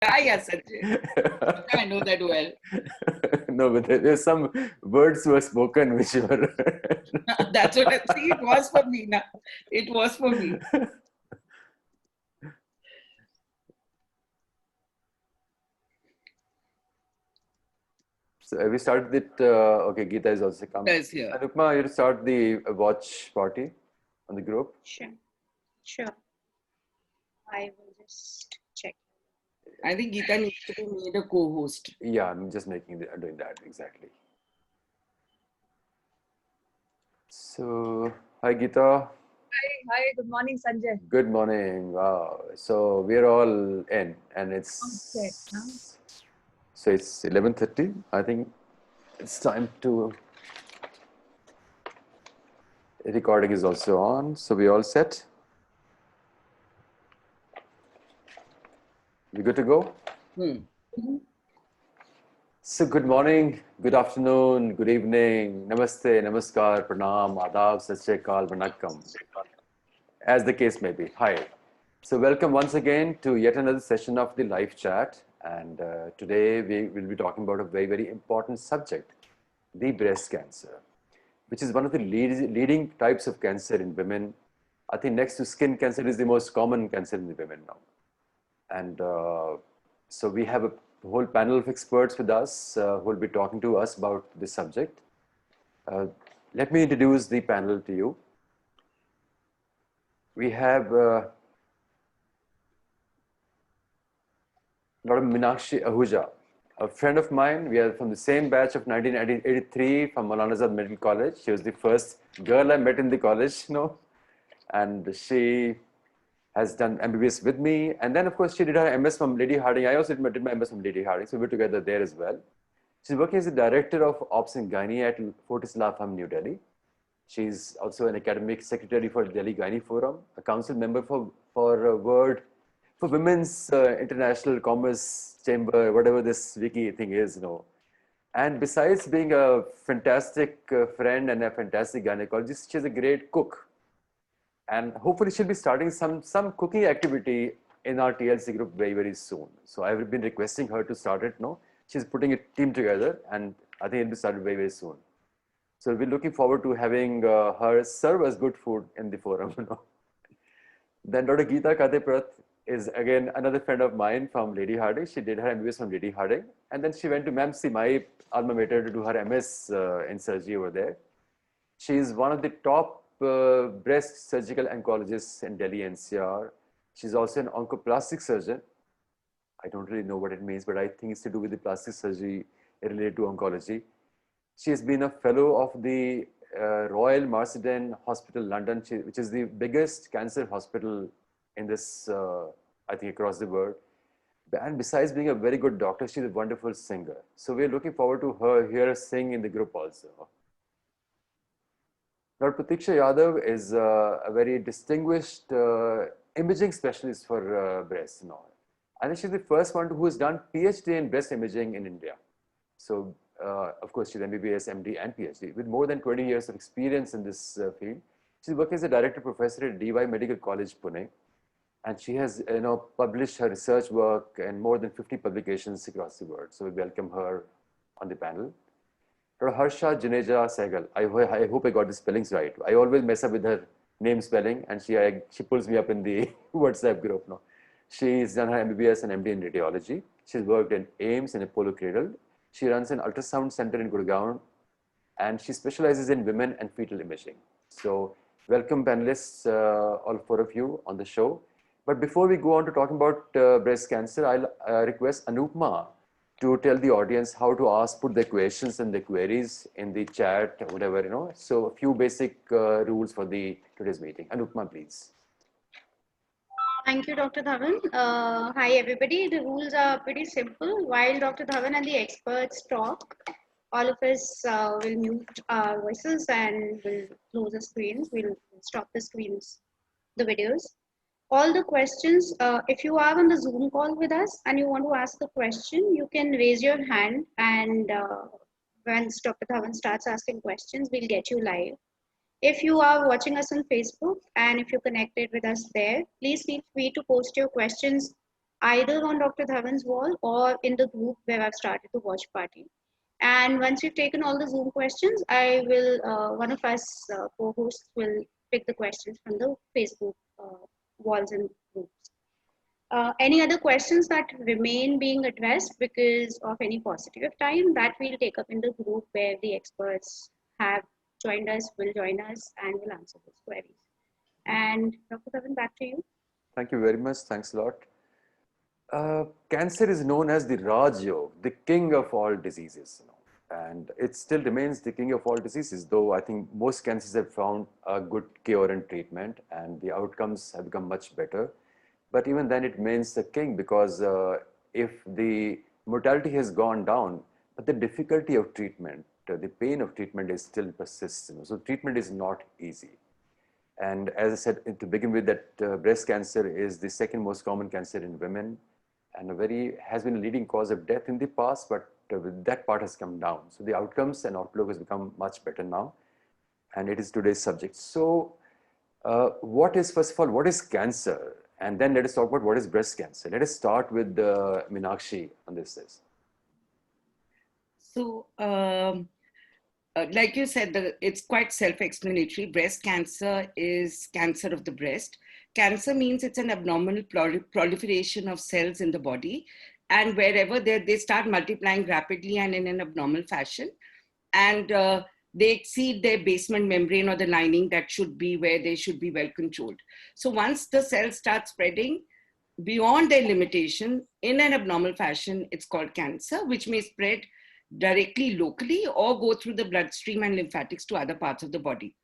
Yeah, Sanjay. I know that well. No, but there's some words were spoken which were. That's what I see. It was for me. Now. It was for me. So we started it. Okay, Geeta is also come. Yes, here. Anupma, you start the watch party on the group. Sure. Sure. I will just check. I think Geeta needs to be made a co-host. Yeah, I'm just doing that exactly. So, hi Geeta. Hi, good morning, Sanjay. Good morning. Wow. So we're all in, and it's Okay. so it's 11:30. I think it's time to. Recording is also on, so we all set. We good to go? So good morning, good afternoon, good evening, namaste, namaskar, pranam, adab, sat sri akal, vanakkam, as the case may be. Hi. So welcome once again to yet another session of the live chat. And today we will be talking about a very, very important subject, the breast cancer, which is one of the leading types of cancer in women. I think next to skin cancer is the most common cancer in the women now. And so we have a whole panel of experts with us who will be talking to us about this subject. Let me introduce the panel to you. We have Dr. Meenakshi Ahuja, a friend of mine. We are from the same batch of 1983 from Maulana Azad Medical College. She was the first girl I met in the college, and she has done MBBS with me. And then, of course, she did her MS from Lady Harding. I also did my MS from Lady Harding, so we were together there as well. She's working as the director of Ops and Gynae at Fortis Law Firm, New Delhi. She's also an academic secretary for Delhi Gynae Forum, a council member for Word, for Women's International Commerce Chamber, whatever this wiki thing is, And besides being a fantastic friend and a fantastic gynecologist, she's a great cook. And hopefully she'll be starting some cooking activity in our TLC group very, very soon. So I've been requesting her to start it, She's putting a team together, and I think it'll be started very, very soon. So we're looking forward to having her serve us good food in the forum, Then Dr. Geeta Kateprat is again another friend of mine from Lady Harding. She did her MBBS from Lady Harding, and then she went to MAMC, my alma mater, to do her MS in surgery over there. She is one of the top breast surgical oncologists in Delhi NCR. She's also an oncoplastic surgeon. I don't really know what it means, but I think it's to do with the plastic surgery related to oncology. She has been a fellow of the Royal Marsden Hospital, London, which is the biggest cancer hospital in this, I think, across the world. And besides being a very good doctor, she's a wonderful singer. So we're looking forward to hear her sing in the group also. Dr. Pratiksha Yadav is a very distinguished imaging specialist for breast. I think she's the first one who has done PhD in breast imaging in India. So, of course, she's MBBS, MD, and PhD with more than 20 years of experience in this field. She's working as a director professor at DY Medical College, Pune, and she has, published her research work in more than 50 publications across the world. So we welcome her on the panel. Dr. Harsha Juneja Sehgal. I hope I got the spellings right. I always mess up with her name spelling, and she pulls me up in the WhatsApp group now. She's done her MBBS and MD in radiology. She's worked in AIMS and Apollo Cradle. She runs an ultrasound center in Gurgaon, and she specializes in women and fetal imaging. So welcome panelists, all four of you on the show. But before we go on to talking about breast cancer, I'll request Anupma to tell the audience how to put the questions and the queries in the chat, or whatever, So a few basic rules for today's meeting. Anupma, please. Thank you, Dr. Dhawan. Hi, everybody. The rules are pretty simple. While Dr. Dhawan and the experts talk, all of us will mute our voices and will close the screens. We'll stop the screens, the videos. All the questions, if you are on the Zoom call with us and you want to ask a question, you can raise your hand, and once Dr. Dhawan starts asking questions, we'll get you live. If you are watching us on Facebook and if you're connected with us there, please feel free to post your questions either on Dr. Dhawan's wall or in the group where I've started the watch party. And once we've taken all the Zoom questions, one of us co-hosts will pick the questions from the Facebook walls and groups. Any other questions that remain being addressed because of any paucity of time, that we'll take up in the group where the experts have joined us, will join us, and will answer those queries. And Dr. Dhawan, back to you. Thank you very much. Thanks a lot. Cancer is known as the Raj Yog, the king of all diseases. And it still remains the king of all diseases, though I think most cancers have found a good cure and treatment, and the outcomes have become much better. But even then, it remains the king because if the mortality has gone down, but the difficulty of treatment, the pain of treatment is still persists. So treatment is not easy. And as I said to begin with, that breast cancer is the second most common cancer in women, and has been a leading cause of death in the past, but that part has come down. So the outcomes and outlook has become much better now, and it is today's subject. So first of all, what is cancer? And then let us talk about what is breast cancer. Let us start with Meenakshi on this. So, like you said, it's quite self-explanatory. Breast cancer is cancer of the breast. Cancer means it's an abnormal proliferation of cells in the body. And wherever they start multiplying rapidly and in an abnormal fashion. And they exceed their basement membrane or the lining that should be where they should be well controlled. So once the cells start spreading beyond their limitation in an abnormal fashion, it's called cancer, which may spread directly locally or go through the bloodstream and lymphatics to other parts of the body.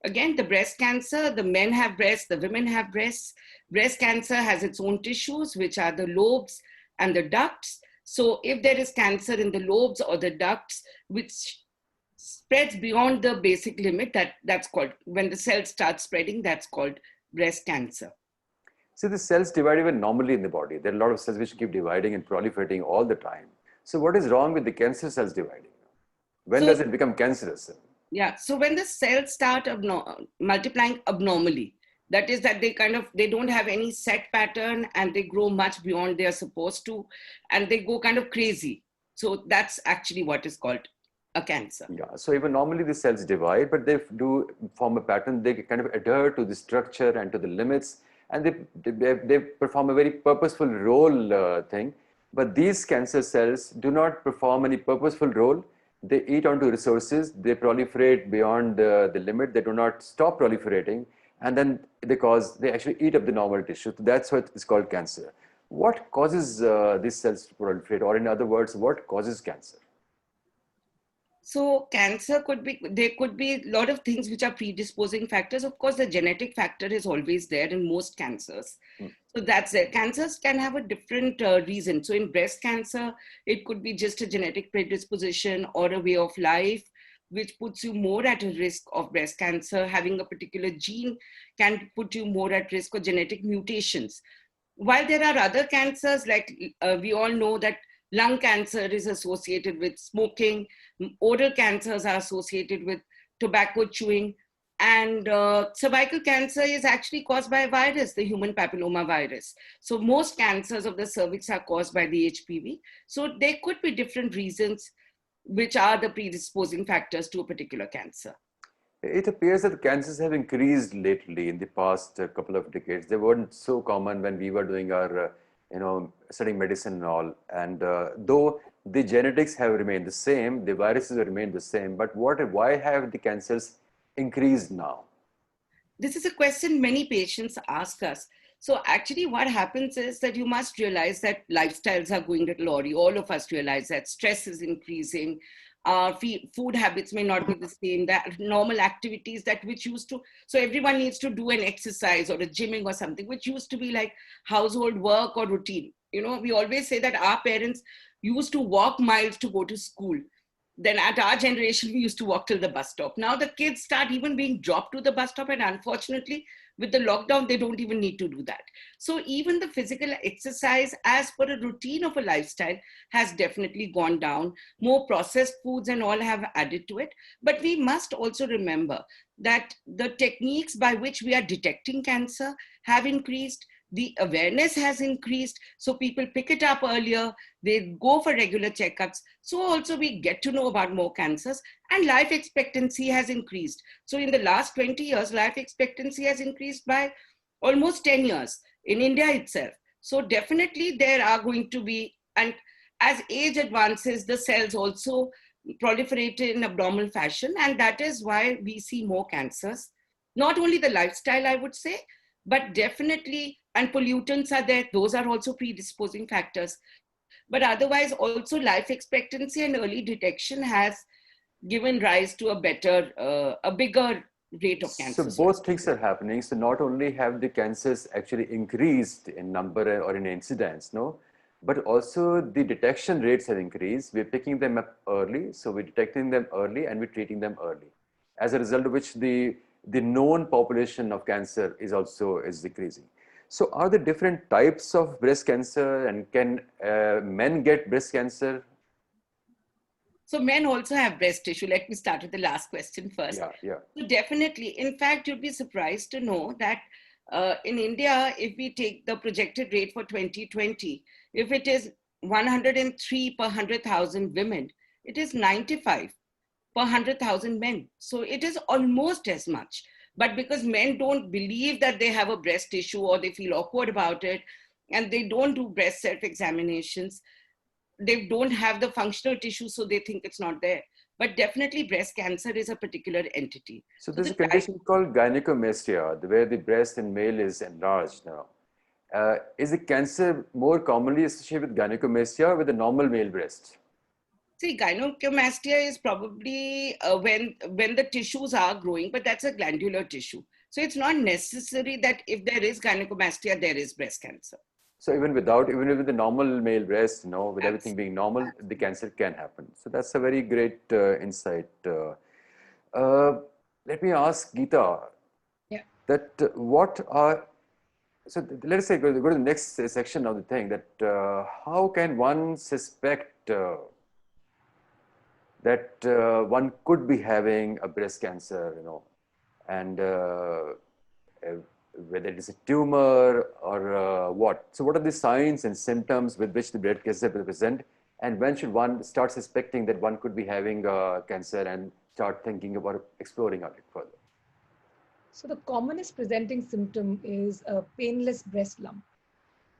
Again, the breast cancer, the men have breasts, the women have breasts. Breast cancer has its own tissues, which are the lobes and the ducts. So if there is cancer in the lobes or the ducts, which spreads beyond the basic limit, that's called, when the cells start spreading, that's called breast cancer. So the cells divide even normally in the body. There are a lot of cells which keep dividing and proliferating all the time. So what is wrong with the cancer cells dividing? When does it become cancerous? Yeah, so when the cells start multiplying abnormally, that is that they don't have any set pattern and they grow much beyond they are supposed to, and they go kind of crazy. So that's actually what is called a cancer. Yeah, so even normally the cells divide, but they do form a pattern. They kind of adhere to the structure and to the limits, and they perform a very purposeful role thing. But these cancer cells do not perform any purposeful role. They eat onto resources, they proliferate beyond the limit, they do not stop proliferating, and then they actually eat up the normal tissue. So that's what is called cancer. What causes these cells to proliferate, or in other words, what causes cancer? So there could be a lot of things which are predisposing factors. Of course, the genetic factor is always there in most cancers. So that's it. Cancers can have a different reason. So in breast cancer, it could be just a genetic predisposition or a way of life, which puts you more at a risk of breast cancer. Having a particular gene can put you more at risk of genetic mutations. While there are other cancers, like we all know that lung cancer is associated with smoking, oral cancers are associated with tobacco chewing, and cervical cancer is actually caused by a virus, the human papilloma virus. So most cancers of the cervix are caused by the HPV. So there could be different reasons which are the predisposing factors to a particular cancer. It appears that cancers have increased lately in the past couple of decades. They weren't so common when we were doing our studying medicine and all. And though the genetics have remained the same, the viruses have remained the same, but why have the cancers increased now? This is a question many patients ask us. So actually what happens is that you must realize that lifestyles are going a little awry. All of us realize that stress is increasing. Food habits may not be the same, that normal activities which used to, so everyone needs to do an exercise or a gymming or something, which used to be like household work or routine. We always say that our parents used to walk miles to go to school. Then at our generation, we used to walk till the bus stop. Now the kids start even being dropped to the bus stop, and unfortunately, with the lockdown, they don't even need to do that. So even the physical exercise as per a routine of a lifestyle has definitely gone down. More processed foods and all have added to it. But we must also remember that the techniques by which we are detecting cancer have increased. the awareness has increased. So people pick it up earlier, they go for regular checkups. So also we get to know about more cancers, and life expectancy has increased. So in the last 20 years, life expectancy has increased by almost 10 years in India itself. So definitely there are going to be, and as age advances, the cells also proliferate in abnormal fashion. And that is why we see more cancers. Not only the lifestyle, I would say, but definitely, and pollutants are there. Those are also predisposing factors. But otherwise, also life expectancy and early detection has given rise to a bigger rate of So cancer. both things are happening. So not only have the cancers actually increased in number or in incidence, no, but also the detection rates have increased. We're picking them up early, so we're detecting them early and we're treating them early. As a result of which the known population of cancer is decreasing. So are there different types of breast cancer, and can men get breast cancer? So men also have breast tissue. Let me start with the last question first. Yeah, yeah. So definitely, in fact, you'd be surprised to know that in India, if we take the projected rate for 2020, if it is 103 per 100,000 women, it is 95 per 100,000 men. So it is almost as much. But because men don't believe that they have a breast issue, or they feel awkward about it, and they don't do breast self-examinations, they don't have the functional tissue, so they think it's not there. But definitely breast cancer is a particular entity. So So there's the a condition called gynecomastia, where the breast in male is enlarged now. Is the cancer more commonly associated with gynecomastia or with the normal male breast? See, gynecomastia is probably when the tissues are growing, but that's a glandular tissue. So it's not necessary that if there is gynecomastia, there is breast cancer. So even with the normal male breast, with everything being normal, the cancer can happen. So that's a very great insight. Uh, Let me ask Geeta that what are, so let us say go to the next section of the thing, that how can one suspect that one could be having a breast cancer, and uh, whether it is a tumor or what. So what are the signs and symptoms with which the breast cancer will present, and when should one start suspecting that one could be having cancer and start thinking about exploring it further? So the commonest presenting symptom is a painless breast lump.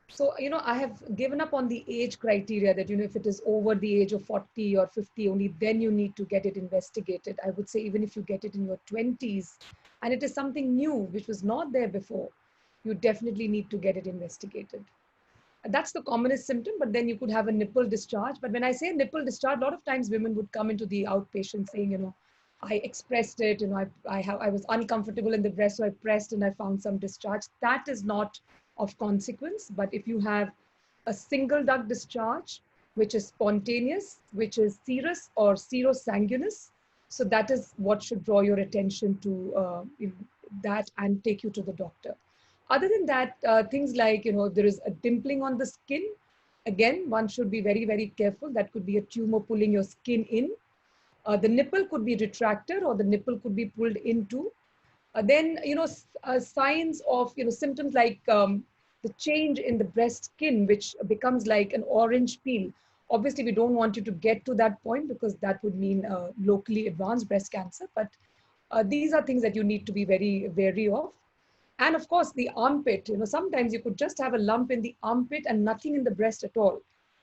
So, I have given up on the age criteria that, if it is over the age of 40 or 50, only then you need to get it investigated. I would say even if you get it in your 20s and it is something new, which was not there before, you definitely need to get it investigated. That's the commonest symptom, but then you could have a nipple discharge. But when I say nipple discharge, a lot of times women would come into the outpatient saying, I expressed it, I was uncomfortable in the breast, so I pressed and I found some discharge. That is not of consequence. But if you have a single duct discharge, which is spontaneous, which is serous or serosanguinous, so that is what should draw your attention to that and take you to the doctor. Other than that, things like, if there is a dimpling on the skin, again, one should be very, very careful. That could be a tumor pulling your skin in. The nipple could be retracted or the nipple could be pulled into. Then, signs of, symptoms like the change in the breast skin, which becomes like an orange peel. Obviously, we don't want you to get to that point because that would mean locally advanced breast cancer. But these are things that you need to be very wary of. And of course, the armpit, sometimes you could just have a lump in the armpit and nothing in the breast at all.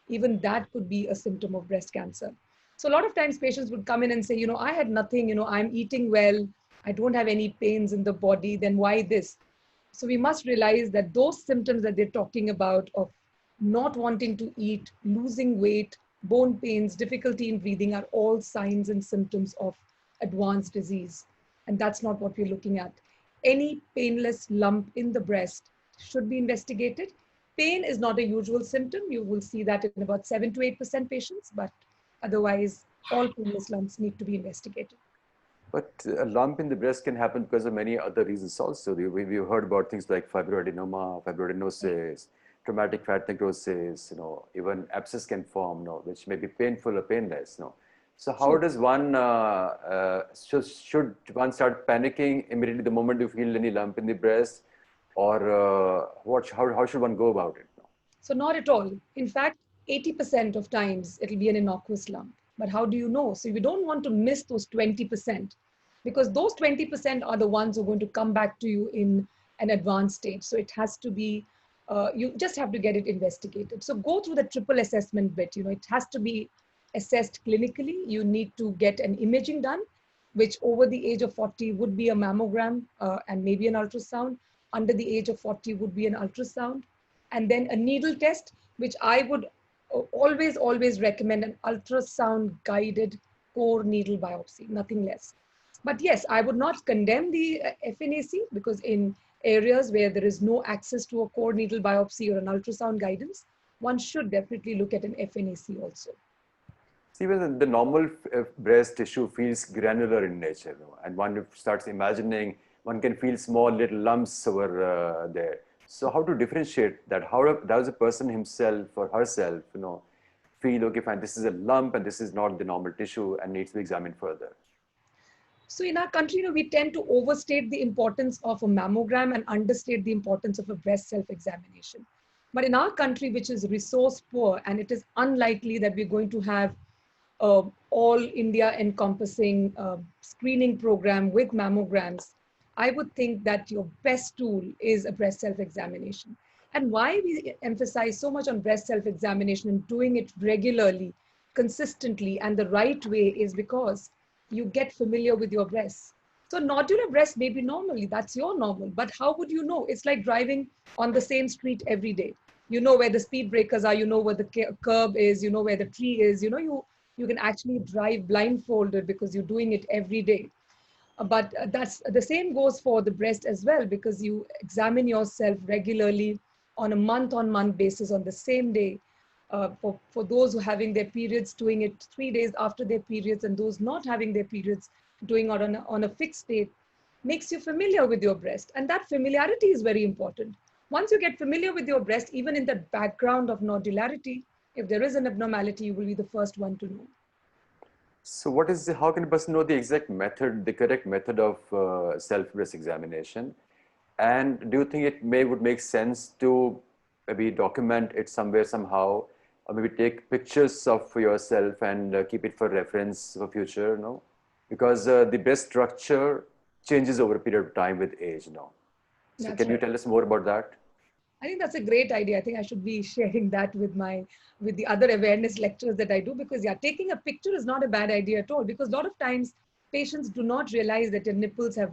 Even that could be a symptom of breast cancer. So a lot of times patients would come in and say, I had nothing, I'm eating well, I don't have any pains in the body, then why this? So we must realize that those symptoms that they're talking about of not wanting to eat, losing weight, bone pains, difficulty in breathing are all signs and symptoms of advanced disease. And that's not what we're looking at. Any painless lump in the breast should be investigated. Pain is not a usual symptom. You will see that in about 7 to 8% patients, but otherwise all painless lumps need to be investigated. But a lump in the breast can happen because of many other reasons also. We've heard about things like fibroadenoma, fibroadenosis, traumatic fat necrosis, even abscess can form, which may be painful or painless. So how does one, should one start panicking immediately the moment you feel any lump in the breast? or how should one go about it? So not at all. In fact, 80% of times it'll be an innocuous lump. But how do you know? So you don't want to miss those 20%, because those 20% are the ones who are going to come back to you in an advanced stage. So it has to be, you just have to get it investigated. So go through the triple assessment bit. It has to be assessed clinically. You need to get an imaging done, which over the age of 40 would be a mammogram and maybe an ultrasound. Under the age of 40 would be an ultrasound. And then a needle test, which I would always recommend an ultrasound guided core needle biopsy, nothing less. But yes, I would not condemn the FNAC, because in areas where there is no access to a core needle biopsy or an ultrasound guidance, one should definitely look at an FNAC also. See, when the normal breast tissue feels granular in nature, and one starts imagining, one can feel small little lumps over there. So how to differentiate that? How does a person himself or herself, feel, okay, fine, this is a lump and this is not the normal tissue and needs to be examined further? So in our country, we tend to overstate the importance of a mammogram and understate the importance of a breast self-examination. But in our country, which is resource poor, and it is unlikely that we're going to have all India encompassing screening program with mammograms, I would think that your best tool is a breast self-examination. And why we emphasize so much on breast self-examination and doing it regularly, consistently, and the right way is because you get familiar with your breasts. So nodular breast may be normally, that's your normal, but how would you know? It's like driving on the same street every day. You know where the speed breakers are, you know where the curb is, you know where the tree is, you can actually drive blindfolded because you're doing it every day. But that's the same goes for the breast as well, because you examine yourself regularly on a month-on-month basis on the same day. For those who are having their periods, doing it 3 days after their periods, and those not having their periods, doing it on a fixed date, makes you familiar with your breast. And that familiarity is very important. Once you get familiar with your breast, even in the background of nodularity, if there is an abnormality, you will be the first one to know. So how can a person know the exact method, the correct method of self-breast examination? And do you think it would make sense to maybe document it somewhere somehow, or maybe take pictures of yourself and keep it for reference for future, Because the breast structure changes over a period of time with age, So can you tell us more about that? I think that's a great idea. I think I should be sharing that with the other awareness lectures that I do, because taking a picture is not a bad idea at all, because a lot of times patients do not realize that their nipples have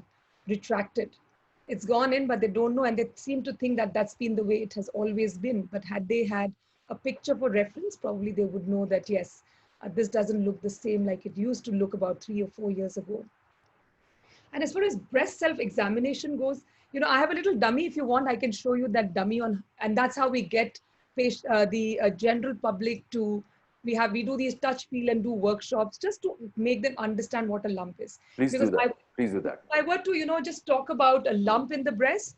retracted. It's gone in, but they don't know, and they seem to think that that's been the way it has always been. But had they had a picture for reference, probably they would know that, yes, this doesn't look the same like it used to look about 3 or 4 years ago. And as far as breast self-examination goes, I have a little dummy. If you want, I can show you that dummy and that's how we get the general public to, we do these touch, feel, and do workshops just to make them understand what a lump is. Please do that. Please do that. If I were to, just talk about a lump in the breast,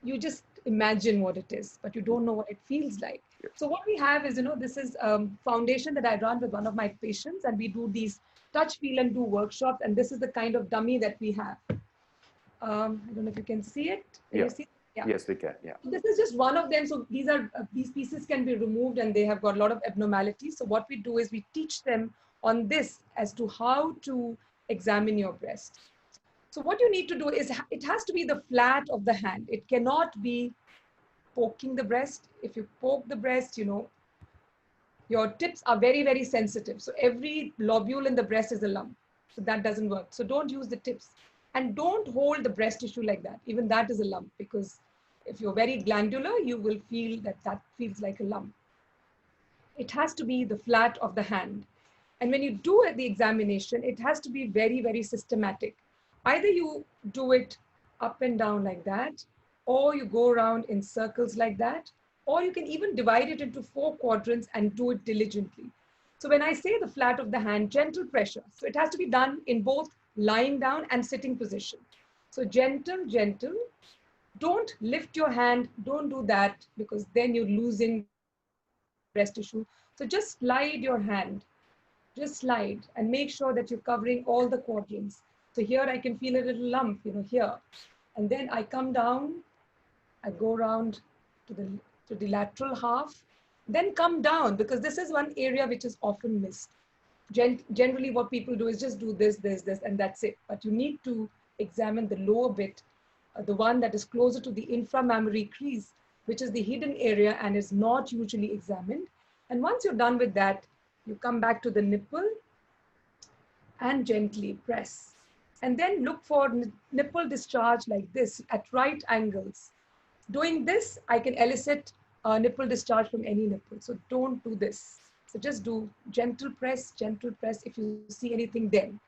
you just imagine what it is, but you don't know what it feels like. Yes. So what we have is, this is foundation that I run with one of my patients, and we do these touch, feel, and do workshops. And this is the kind of dummy that we have. I don't know if you can see it. Can you see it? Yeah. Yes, we can. Yeah. So this is just one of them. So these pieces can be removed, and they have got a lot of abnormalities. So what we do is we teach them on this as to how to examine your breast. So what you need to do is, it has to be the flat of the hand. It cannot be poking the breast. If you poke the breast, your tips are very, very sensitive. So every lobule in the breast is a lump. So that doesn't work. So don't use the tips. And don't hold the breast tissue like that. Even that is a lump, because if you're very glandular, you will feel that feels like a lump. It has to be the flat of the hand. And when you do the examination, it has to be very, very systematic. Either you do it up and down like that, or you go around in circles like that, or you can even divide it into 4 quadrants and do it diligently. So when I say the flat of the hand, gentle pressure. So it has to be done in both lying down and sitting position. So gentle, gentle. Don't lift your hand. Don't do that, because then you're losing breast tissue. So just slide your hand. Just slide and make sure that you're covering all the quadrants. So here I can feel a little lump, here. And then I come down, I go around to the lateral half, then come down, because this is one area which is often missed. Generally, what people do is just do this, and that's it. But you need to examine the lower bit, the one that is closer to the inframammary crease, which is the hidden area and is not usually examined. And once you're done with that, you come back to the nipple and gently press. And then look for nipple discharge like this at right angles. Doing this, I can elicit nipple discharge from any nipple. So don't do this. So just do gentle press if you see anything then.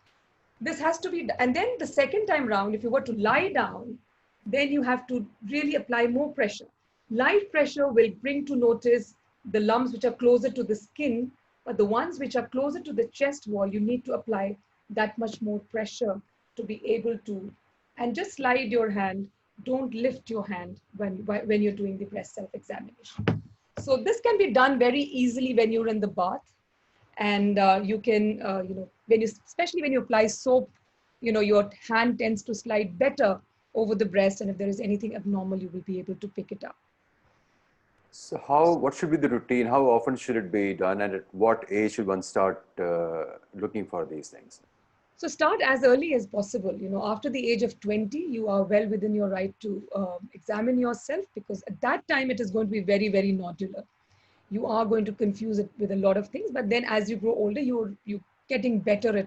This has to be, and then the second time round, if you were to lie down, then you have to really apply more pressure. Light pressure will bring to notice the lumps which are closer to the skin, but the ones which are closer to the chest wall, you need to apply that much more pressure to be able to, and just slide your hand. Don't lift your hand when you're doing the breast self-examination. So this can be done very easily when you're in the bath, and you can, especially when you apply soap, your hand tends to slide better over the breast, and if there is anything abnormal, you will be able to pick it up. So what should be the routine? How often should it be done, and at what age should one start looking for these things? So start as early as possible. After the age of 20, you are well within your right to examine yourself, because at that time it is going to be very, very nodular. You are going to confuse it with a lot of things, but then as you grow older, you're getting better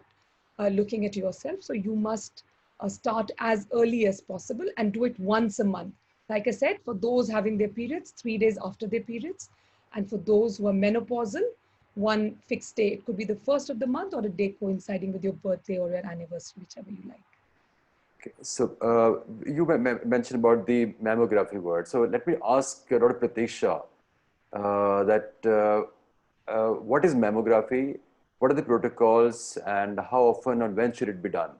at looking at yourself. So you must start as early as possible and do it once a month. Like I said, for those having their periods, 3 days after their periods, and for those who are menopausal, one fixed day. It could be the first of the month or a day coinciding with your birthday or your anniversary, whichever you like. Okay. So you mentioned about the mammography word. So let me ask Dr. Prateeksha what is mammography? What are the protocols, and how often and when should it be done?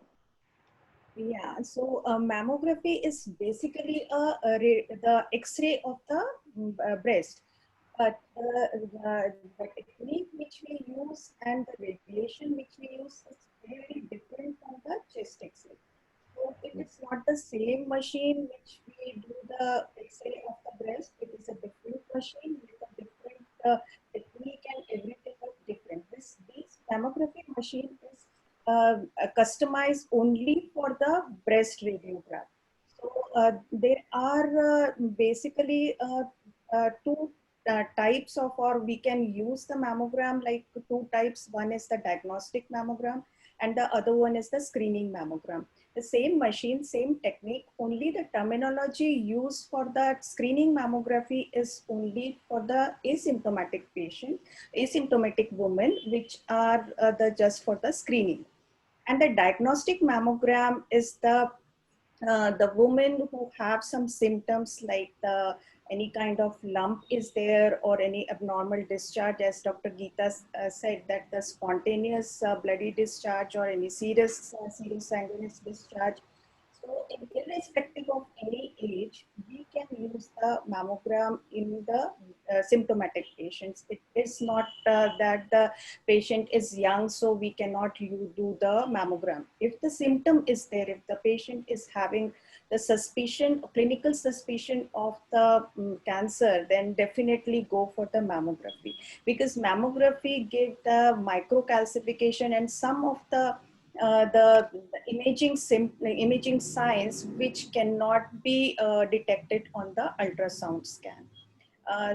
Yeah, so mammography is basically the X-ray of the breast. But the technique which we use and the radiation which we use is very different from the chest X-ray. So it is not the same machine which we do the X-ray of the breast. It is a different machine with a different technique, and everything is different. This mammography machine is customized only for the breast radiograph. So there are basically two types of, or we can use the mammogram like two types. One is the diagnostic mammogram and the other one is the screening mammogram. The same machine, same technique, only the terminology used for that screening mammography is only for the asymptomatic patient, asymptomatic women, which are just for the screening. And the diagnostic mammogram is the women who have some symptoms like any kind of lump is there or any abnormal discharge, as Dr. Geeta said, that the spontaneous bloody discharge or any serious sanguineous discharge. So irrespective of any age, we can use the mammogram in the symptomatic patients. It is not that the patient is young, so we cannot do the mammogram. If the symptom is there, if the patient is having the suspicion, clinical suspicion of the cancer, then definitely go for the mammography, because mammography gives the microcalcification and some of the imaging signs which cannot be detected on the ultrasound scan.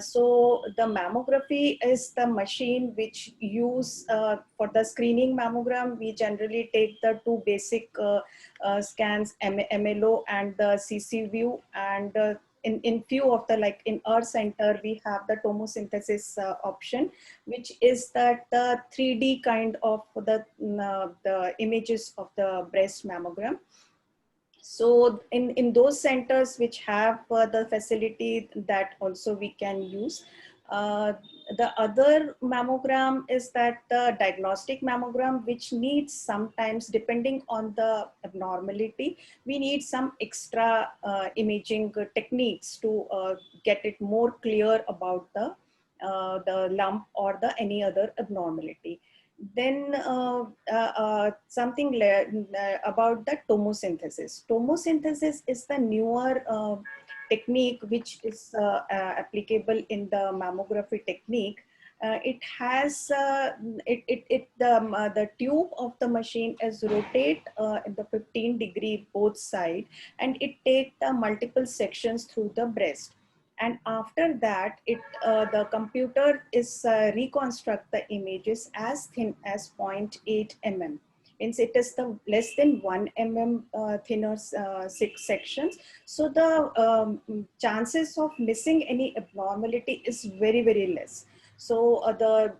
So the mammography is the machine which use for the screening mammogram. We generally take the two basic scans, MLO and the CC view, and in few of the, like in our center, we have the tomosynthesis option, which is that the 3D kind of the images of the breast mammogram. So in those centers which have the facility, that also we can use. The other mammogram is that the diagnostic mammogram, which needs sometimes, depending on the abnormality, we need some extra imaging techniques to get it more clear about the lump or the any other abnormality. then something about the tomosynthesis. Tomosynthesis is the newer technique which is applicable in the mammography technique. It has the tube of the machine is rotate in the 15-degree both side, and it take the multiple sections through the breast. And after that, the computer is reconstruct the images as thin as 0.8 mm. Means it is the less than 1 mm thinner 6 sections. So the chances of missing any abnormality is very, very less. So the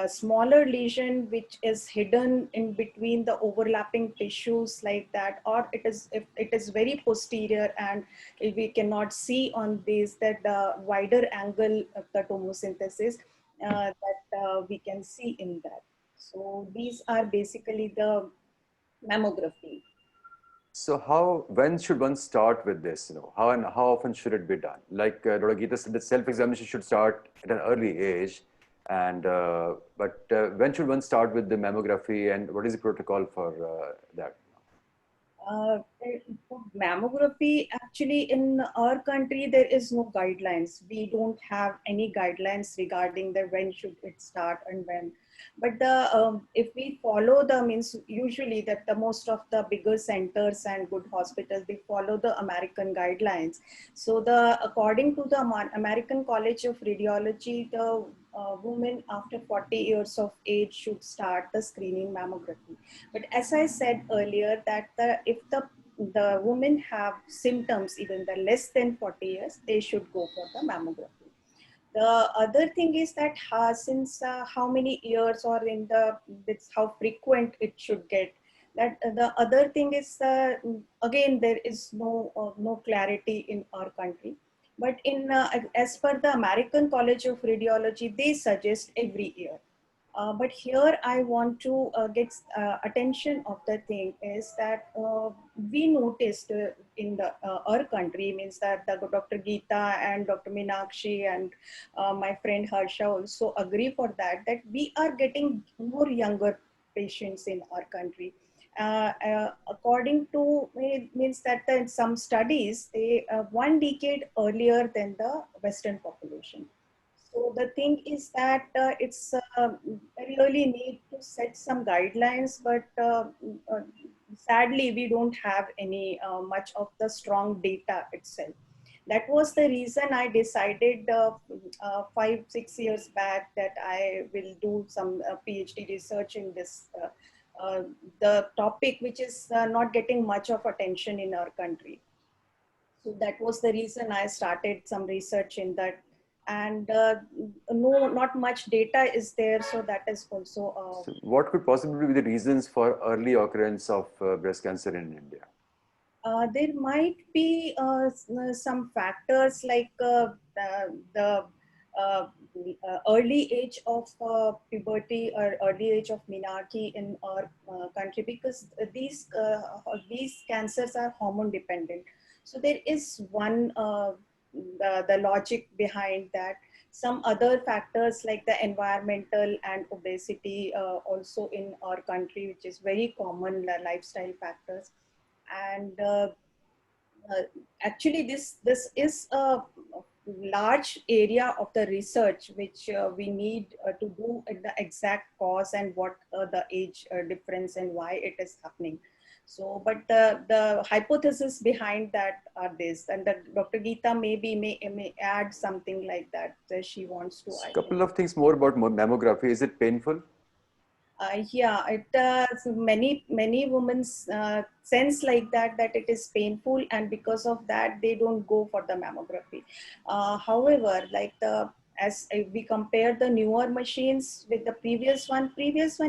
smaller lesion which is hidden in between the overlapping tissues like that, or if it is very posterior and if we cannot see on this, that the wider angle of the tomosynthesis that we can see in that. So these are basically the mammography. So when should one start with this? How and how often should it be done? Like Dr. Geeta said, that self-examination should start at an early age. And but when should one start with the mammography, and what is the protocol for that? For mammography, actually in our country, there is no guidelines. We don't have any guidelines regarding the when should it start and when. But if we follow the means, usually that the most of the bigger centers and good hospitals, they follow the American guidelines. So according to the American College of Radiology, the women after 40 years of age should start the screening mammography. But as I said earlier, that if the women have symptoms even the less than 40 years, they should go for the mammography. The other thing is that since how many years or in it's how frequent it should get. That the other thing is again there is no clarity in our country. But as per the American College of Radiology, they suggest every year. But here I want to get attention of the thing is that we noticed in our country, means that the Dr. Geeta and Dr. Meenakshi and my friend Harsha also agree for that, that we are getting more younger patients in our country. According to means that in some studies, they 1 decade earlier than the Western population. So the thing is that it's really need to set some guidelines, but sadly we don't have any much of the strong data itself. That was the reason I decided 5-6 years back that I will do some PhD research in this the topic, which is not getting much of attention in our country. So that was the reason I started some research in that. And no, not much data is there. So that is also. So what could possibly be the reasons for early occurrence of breast cancer in India? There might be some factors like the early age of puberty or early age of menarche in our country, because these cancers are hormone dependent. So there is one the logic behind that. Some other factors like the environmental and obesity also in our country, which is very common lifestyle factors. And uh, actually this is a large area of the research which we need to do at the exact cause and what the age difference and why it is happening. So, but the hypothesis behind that are this, and that Dr. Geeta may add something like that she wants to. A couple of things more about mammography. Is it painful? Yeah, many women sense like that it is painful, and because of that they don't go for the mammography. However, like as we compare the newer machines with the previous one,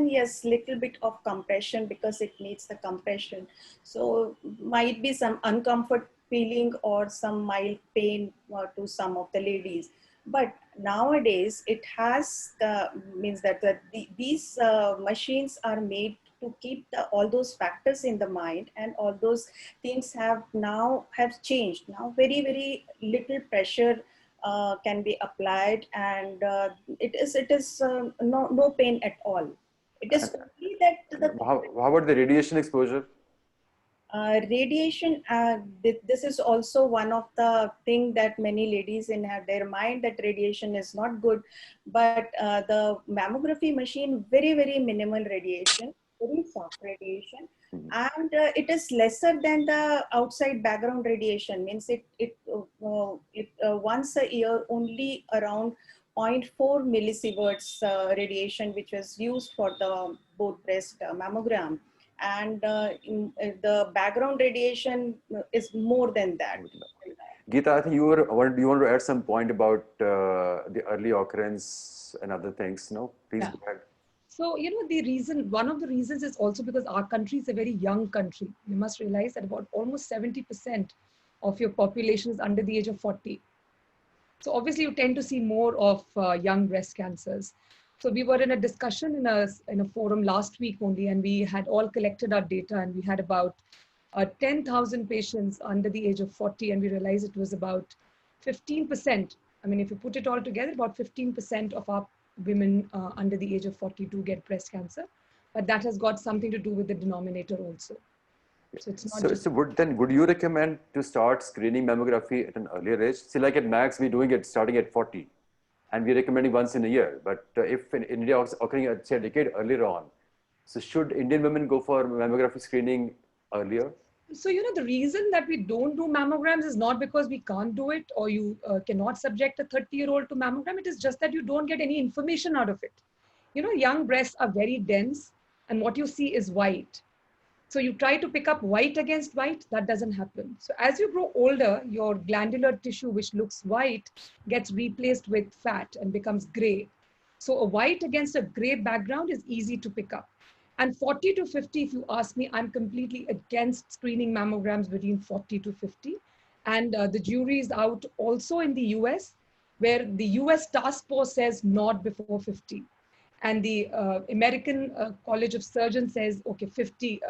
yes, little bit of compression because it needs the compression. So might be some uncomfort feeling or some mild pain to some of the ladies. But nowadays it has means that these machines are made to keep all those factors in the mind, and all those things have changed. Now very little pressure can be applied, and it is no pain at all. It is only that How about the radiation exposure? Radiation, this is also one of the thing that many ladies in have their mind, that radiation is not good, but the mammography machine, very minimal radiation, very soft radiation, and it is lesser than the outside background radiation. Means it once a year only around 0.4 millisieverts radiation, which was used for the both breast mammogram, and the background radiation is more than that. Geeta, I think you want to add some point about the early occurrence and other things. No, please Yeah. go ahead. So, one of the reasons is also because our country is a very young country. You must realize that about almost 70% of your population is under the age of 40. So obviously you tend to see more of young breast cancers. So we were in a discussion in a forum last week only, and we had all collected our data, and we had about 10,000 patients under the age of 40, and we realized it was about 15%. I mean, if you put it all together, about 15% of our women under the age of 40 do get breast cancer, but that has got something to do with the denominator also. So it's not just. So would you recommend to start screening mammography at an earlier age? See, like at Max, we're doing it starting at 40, and we're recommending once in a year. But if in India it's occurring, say, a decade earlier on, so should Indian women go for mammography screening earlier? So, the reason that we don't do mammograms is not because we can't do it, or you cannot subject a 30-year-old to mammogram. It is just that you don't get any information out of it. Young breasts are very dense, and what you see is white. So you try to pick up white against white, that doesn't happen. So as you grow older, your glandular tissue, which looks white, gets replaced with fat and becomes gray. So a white against a gray background is easy to pick up. And 40 to 50, if you ask me, I'm completely against screening mammograms between 40 to 50. And the jury is out also in the US, where the US task force says not before 50. And the American College of Surgeons says, okay, 50,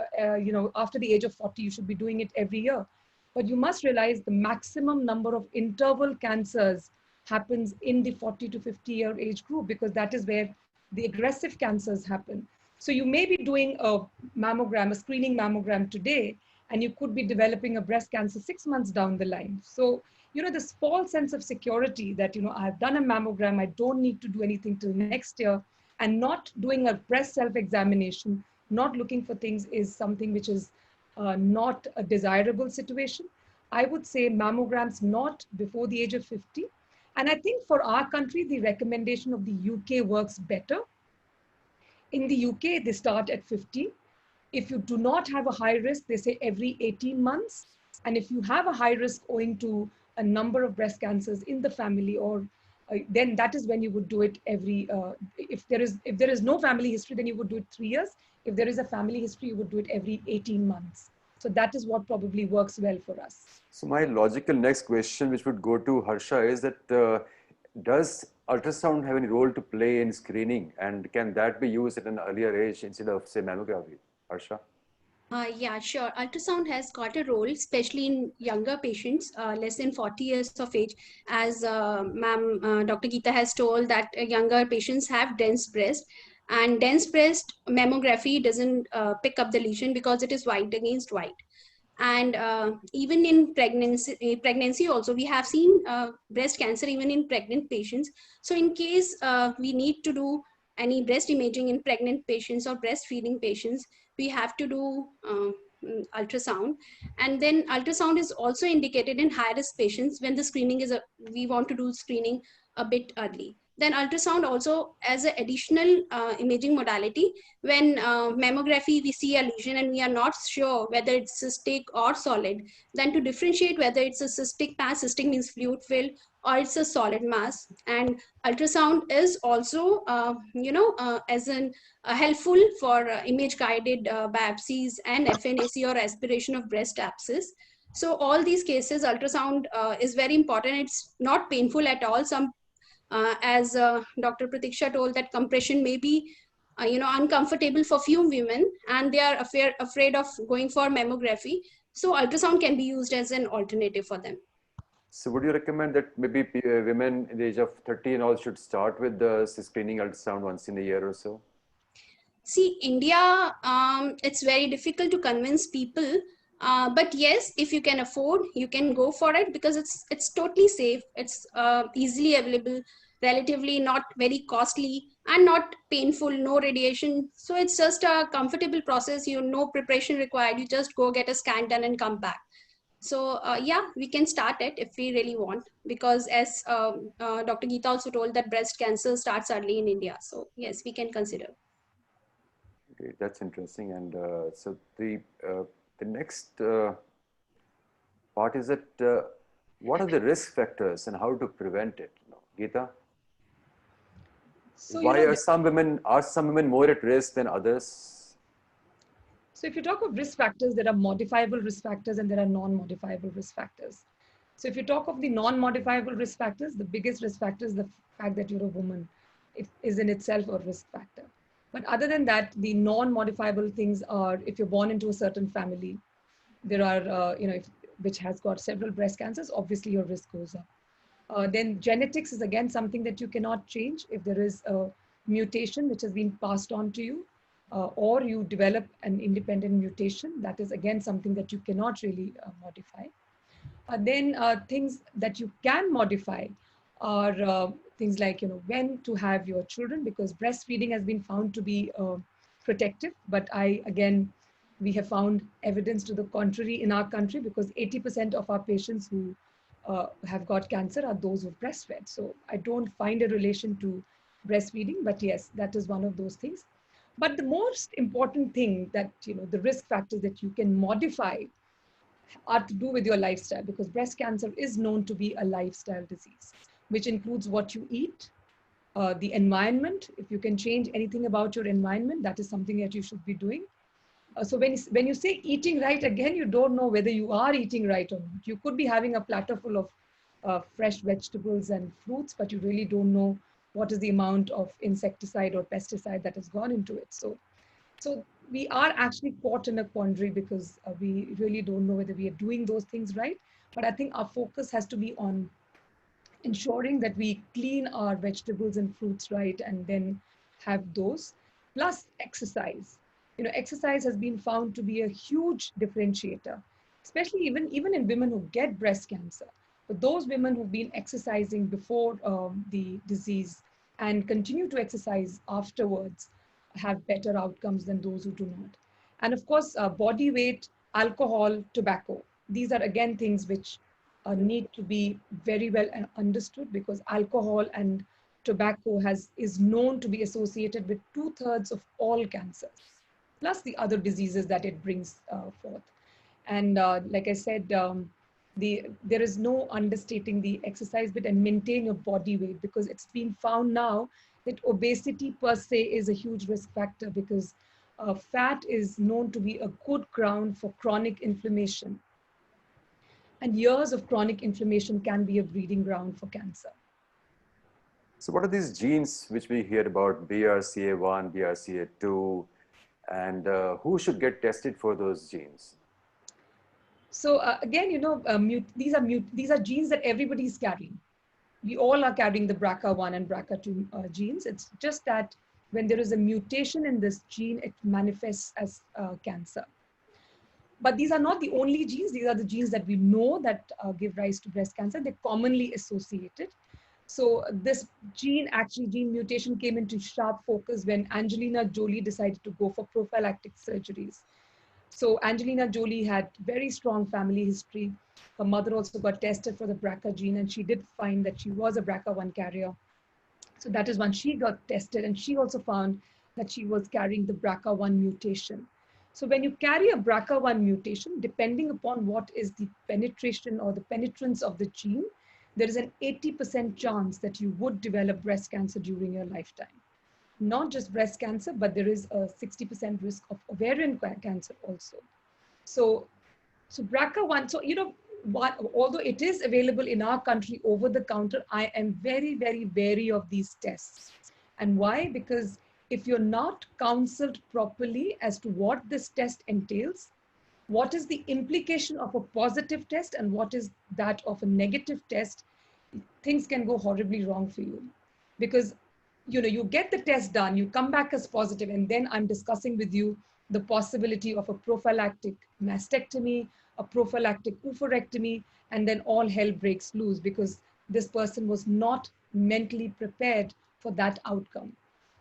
after the age of 40, you should be doing it every year. But you must realize the maximum number of interval cancers happens in the 40 to 50-year age group, because that is where the aggressive cancers happen. So you may be doing a mammogram, a screening mammogram today, and you could be developing a breast cancer 6 months down the line. So, this false sense of security that, I've done a mammogram, I don't need to do anything till next year, and not doing a breast self-examination, not looking for things, is something which is not a desirable situation. I would say mammograms not before the age of 50. And I think for our country, the recommendation of the UK works better. In the UK, they start at 50. If you do not have a high risk, they say every 18 months. And if you have a high risk owing to a number of breast cancers in the family, or then that is when you would do it every, if there is no family history, then you would do it 3 years. If there is a family history, you would do it every 18 months. So that is what probably works well for us. So my logical next question, which would go to Harsha, is that does ultrasound have any role to play in screening, and can that be used at an earlier age instead of, say, mammography? Harsha? Yeah, sure. Ultrasound has got a role, especially in younger patients, less than 40 years of age. As Dr. Geeta has told, that younger patients have dense breast, and dense breast mammography doesn't pick up the lesion because it is white against white. And even in pregnancy also, we have seen breast cancer even in pregnant patients. So in case we need to do any breast imaging in pregnant patients or breastfeeding patients, we have to do ultrasound. And then ultrasound is also indicated in high risk patients when the screening is we want to do screening a bit early. Then ultrasound also as an additional imaging modality. When mammography, we see a lesion and we are not sure whether it's cystic or solid, then to differentiate whether it's a cystic mass, cystic means fluid filled, or it's a solid mass. And ultrasound is also, as an helpful for image guided biopsies and FNAC or aspiration of breast abscess. So all these cases, ultrasound is very important. It's not painful at all. Some as Dr. Pratiksha told, that compression may be uncomfortable for few women, and they are afraid of going for mammography. So ultrasound can be used as an alternative for them. So would you recommend that maybe women in the age of 30 and all should start with the screening ultrasound once in a year or so? See, India, it's very difficult to convince people. But yes, if you can afford, you can go for it because it's totally safe. It's easily available, relatively not very costly, and not painful. No radiation. So it's just a comfortable process. You no preparation required. You just go get a scan done and come back. So yeah, we can start it if we really want, because as Dr. Geeta also told that breast cancer starts early in India. So yes, we can consider. Okay, that's interesting. And so the next part is that what are the risk factors and how to prevent it? Geeta, So, why are some women more at risk than others? So if you talk of risk factors, there are modifiable risk factors and there are non-modifiable risk factors. So if you talk of the non-modifiable risk factors, the biggest risk factor is the fact that you're a woman. It is in itself a risk factor. But other than that, the non-modifiable things are if you're born into a certain family, there are, which has got several breast cancers, obviously your risk goes up. Then genetics is again something that you cannot change. If there is a mutation which has been passed on to you, or you develop an independent mutation, that is again something that you cannot really modify. Then things that you can modify are things like, when to have your children, because breastfeeding has been found to be protective. But we have found evidence to the contrary in our country, because 80% of our patients who have got cancer are those who've breastfed. So I don't find a relation to breastfeeding, but yes, that is one of those things. But the most important thing that, the risk factors that you can modify are to do with your lifestyle, because breast cancer is known to be a lifestyle disease, which includes what you eat, the environment. If you can change anything about your environment, that is something that you should be doing. So when you say eating right, again, you don't know whether you are eating right or not. You could be having a platter full of fresh vegetables and fruits, but you really don't know what is the amount of insecticide or pesticide that has gone into it. So we are actually caught in a quandary, because we really don't know whether we are doing those things right. But I think our focus has to be on ensuring that we clean our vegetables and fruits right, and then have those, plus exercise. Exercise has been found to be a huge differentiator, especially even in women who get breast cancer. But those women who've been exercising before the disease and continue to exercise afterwards have better outcomes than those who do not. And of course, body weight, alcohol, tobacco. These are again things which need to be very well understood, because alcohol and tobacco is known to be associated with 2/3 of all cancers, plus the other diseases that it brings forth. And like I said, there is no understating the exercise bit, and maintain your body weight, because it's been found now that obesity per se is a huge risk factor, because fat is known to be a good ground for chronic inflammation. And years of chronic inflammation can be a breeding ground for cancer. So what are these genes which we hear about, BRCA1, BRCA2, and who should get tested for those genes? So again, these are genes that everybody is carrying. We all are carrying the BRCA1 and BRCA2 genes. It's just that when there is a mutation in this gene, it manifests as cancer. But these are not the only genes. These are the genes that we know that give rise to breast cancer. They're commonly associated. So this gene mutation came into sharp focus when Angelina Jolie decided to go for prophylactic surgeries. So Angelina Jolie had very strong family history. Her mother also got tested for the BRCA gene, and she did find that she was a BRCA1 carrier. So that is when she got tested, and she also found that she was carrying the BRCA1 mutation. So when you carry a BRCA1 mutation, depending upon what is the penetration or the penetrance of the gene, there is an 80% chance that you would develop breast cancer during your lifetime. Not just breast cancer, but there is a 60% risk of ovarian cancer also. So BRCA1, so although it is available in our country over the counter, I am very, very wary of these tests. And why? Because if you're not counseled properly as to what this test entails, what is the implication of a positive test and what is that of a negative test, things can go horribly wrong for you. Because you get the test done, you come back as positive, and then I'm discussing with you the possibility of a prophylactic mastectomy, a prophylactic oophorectomy, and then all hell breaks loose because this person was not mentally prepared for that outcome.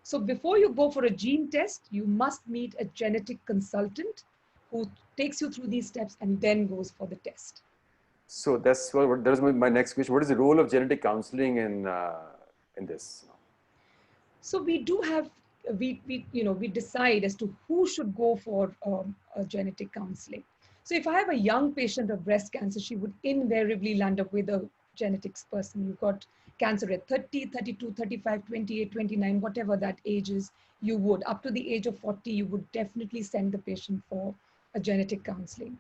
So before you go for a gene test, you must meet a genetic consultant who takes you through these steps and then goes for the test. So that was my next question. What is the role of genetic counseling in this? So we do have, we decide as to who should go for a genetic counseling. So if I have a young patient of breast cancer, she would invariably land up with a genetics person. You've got cancer at 30, 32, 35, 28, 29, whatever that age is, you would. Up to the age of 40, you would definitely send the patient for a genetic counseling.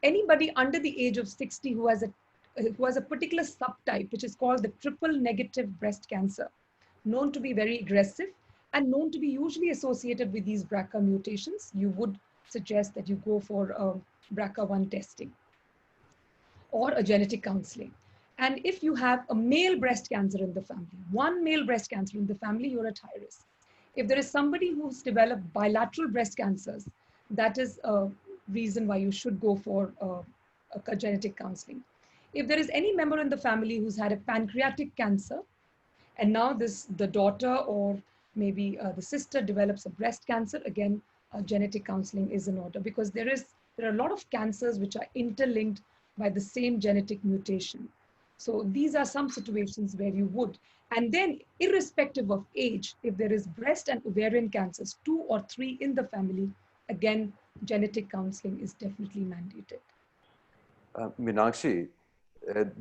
Anybody under the age of 60 who has a particular subtype, which is called the triple negative breast cancer, known to be very aggressive and known to be usually associated with these BRCA mutations, you would suggest that you go for BRCA1 testing or a genetic counseling. And if you have a male breast cancer in the family, one male breast cancer in the family, you're at high risk. If there is somebody who's developed bilateral breast cancers, that is a reason why you should go for a genetic counseling. If there is any member in the family who's had a pancreatic cancer, and now the daughter or maybe the sister develops a breast cancer, again, genetic counseling is in order, because there are a lot of cancers which are interlinked by the same genetic mutation. So these are some situations where you would. And then irrespective of age, if there is breast and ovarian cancers, 2 or 3 in the family, again, genetic counseling is definitely mandated. Meenakshi,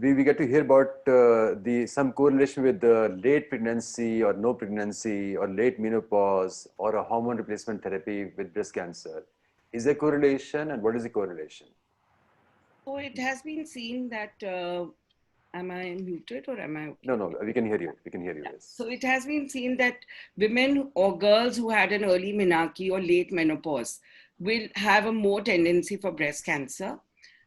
we get to hear about some correlation with the late pregnancy or no pregnancy or late menopause or a hormone replacement therapy with breast cancer. Is there correlation, and what is the correlation? So it has been seen that, am I muted or am I okay? No, we can hear you. We can hear you. Yeah. Yes. So it has been seen that women or girls who had an early menarche or late menopause will have a more tendency for breast cancer.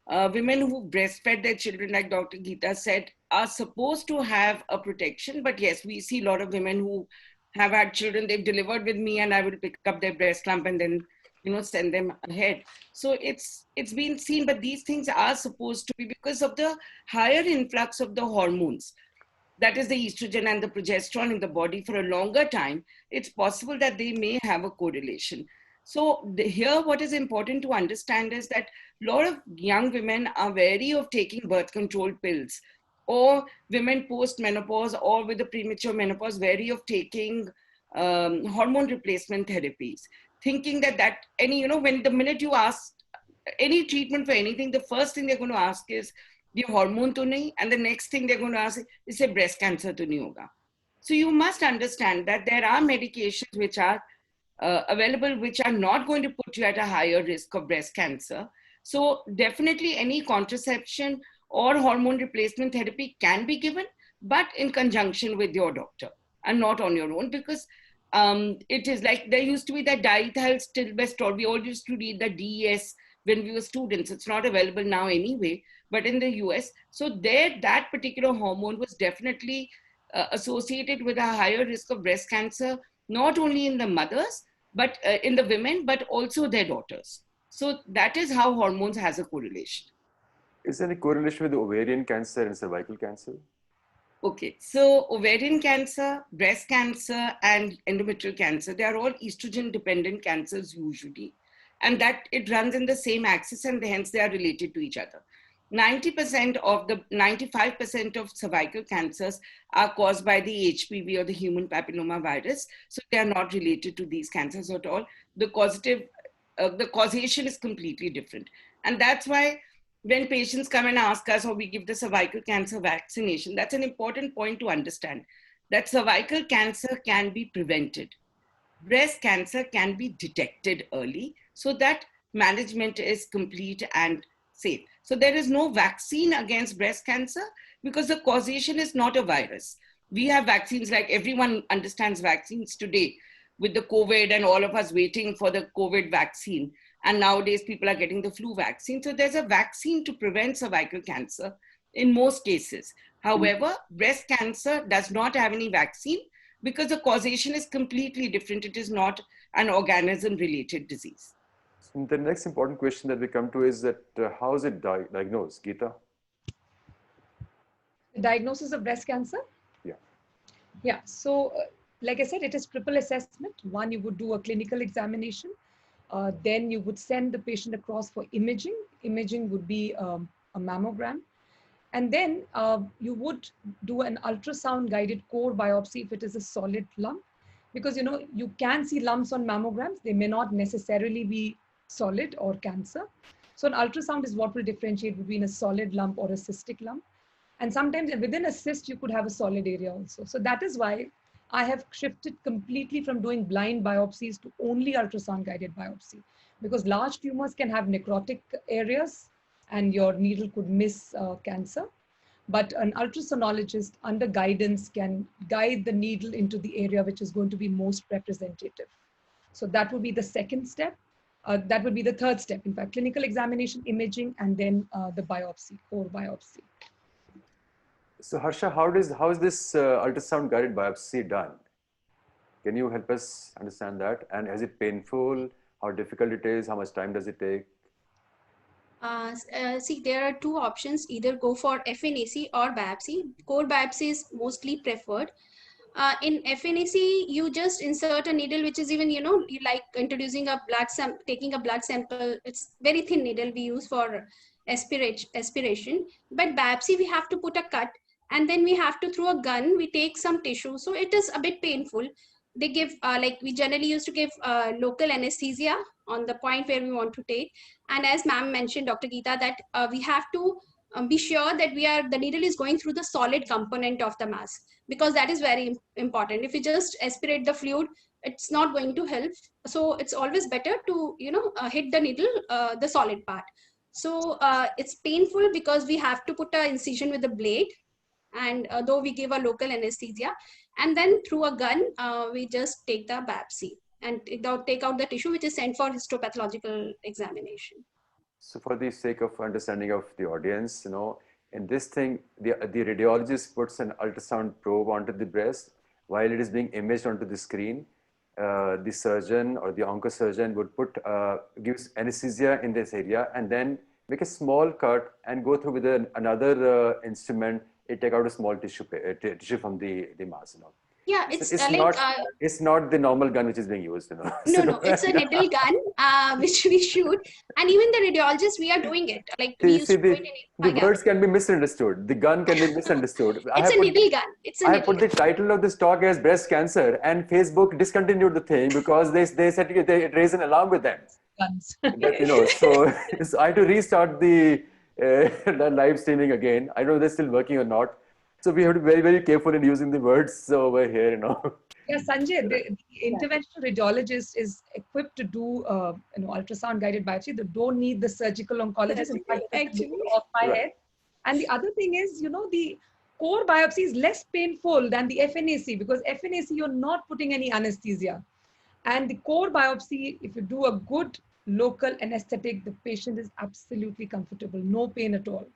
Women who breastfed their children, like Dr. Geeta said, are supposed to have a protection. But yes, we see a lot of women who have had children, they've delivered with me and I will pick up their breast lump and then, send them ahead. So it's been seen, but these things are supposed to be because of the higher influx of the hormones. That is the estrogen and the progesterone in the body for a longer time. It's possible that they may have a correlation. So here, what is important to understand is that a lot of young women are wary of taking birth control pills, or women post-menopause or with the premature menopause wary of taking hormone replacement therapies, thinking that when the minute you ask any treatment for anything, the first thing they're going to ask is, "Ye hormone to nahi?" And the next thing they're going to ask is, "Isse breast cancer to nahi hoga?" So you must understand that there are medications which are available, which are not going to put you at a higher risk of breast cancer. So definitely any contraception or hormone replacement therapy can be given, but in conjunction with your doctor and not on your own, because it is like there used to be that diethylstilbestrol. We all used to read the DES when we were students. It's not available now anyway, but in the US. So that particular hormone was definitely associated with a higher risk of breast cancer, not only in the mothers, but in the women, but also their daughters. So that is how hormones has a correlation. Is there any correlation with the ovarian cancer and cervical cancer? Okay, so ovarian cancer, breast cancer, and endometrial cancer, they are all estrogen-dependent cancers usually, and that it runs in the same axis, and hence they are related to each other. 95% of cervical cancers are caused by the HPV or the human papilloma virus, so they are not related to these cancers at all. The causation is completely different, and that's why when patients come and ask us, or we give the cervical cancer vaccination, that's an important point to understand, that cervical cancer can be prevented. Breast cancer can be detected early, so that management is complete and safe. So there is no vaccine against breast cancer because the causation is not a virus. We have vaccines, like everyone understands vaccines today with the COVID and all of us waiting for the COVID vaccine. And nowadays, people are getting the flu vaccine. So there's a vaccine to prevent cervical cancer in most cases. However, breast cancer does not have any vaccine because the causation is completely different. It is not an organism-related disease. So the next important question that we come to is that how is it diagnosed, Geeta? The diagnosis of breast cancer? Yeah. Yeah. So, like I said, it is triple assessment. One, you would do a clinical examination. Then you would send the patient across for imaging. Imaging would be a mammogram. And then you would do an ultrasound guided core biopsy if it is a solid lump. Because, you know, you can see lumps on mammograms. They may not necessarily be solid or cancer. So an ultrasound is what will differentiate between a solid lump or a cystic lump. And sometimes within a cyst, you could have a solid area also. So that is why I have shifted completely from doing blind biopsies to only ultrasound guided biopsy, because large tumors can have necrotic areas and your needle could miss cancer. But an ultrasonologist under guidance can guide the needle into the area which is going to be most representative. So that would be the second step. That would be the third step, in fact, clinical examination, imaging, and then the biopsy, core biopsy. So Harsha, how is this ultrasound guided biopsy done? Can you help us understand that? And is it painful? How difficult it is? How much time does it take? See, there are two options, either go for FNAC or biopsy. Core biopsy is mostly preferred. In FNAC, you just insert a needle, which is even, you know, like introducing a taking a blood sample. It's very thin needle we use for aspiration. But biopsy, we have to put a cut, and then we have to, through a gun, we take some tissue. So it is a bit painful. They give, like we generally used to give local anesthesia on the point where we want to take. And as ma'am mentioned, Dr. Geeta, that we have to be sure that the needle is going through the solid component of the mass, because that is very important. If you just aspirate the fluid, it's not going to help. So it's always better to, you know, hit the needle, the solid part. So it's painful because we have to put an incision with a blade, and though we give a local anesthesia, and then through a gun, we just take the biopsy and take out the tissue, which is sent for histopathological examination. So for the sake of understanding of the audience, you know, in this thing, the radiologist puts an ultrasound probe onto the breast while it is being imaged onto the screen. The surgeon or the oncosurgeon would gives anesthesia in this area and then make a small cut and go through with another instrument. It take out a small tissue from the mass, you know. Yeah, it's not the normal gun which is being used, you know. No, it's a needle gun which we shoot, and even the radiologist, we are doing it. Like the words can be misunderstood. The gun can be misunderstood. It's a needle gun. I have put the title of this talk as breast cancer, and Facebook discontinued the thing because they said they raised an alarm with them. Guns. But, you know, so I had to restart the live streaming again. I don't know if they're still working or not. So we have to be very, very careful in using the words over here, you know. Yeah, Sanjay, the interventional radiologist is equipped to do, you know, ultrasound guided biopsy. They don't need the surgical oncologist. In fact, actually, off my head. And the other thing is, you know, the core biopsy is less painful than the FNAC, because FNAC, you're not putting any anesthesia. And the core biopsy, if you do a good local anesthetic, the patient is absolutely comfortable, no pain at all.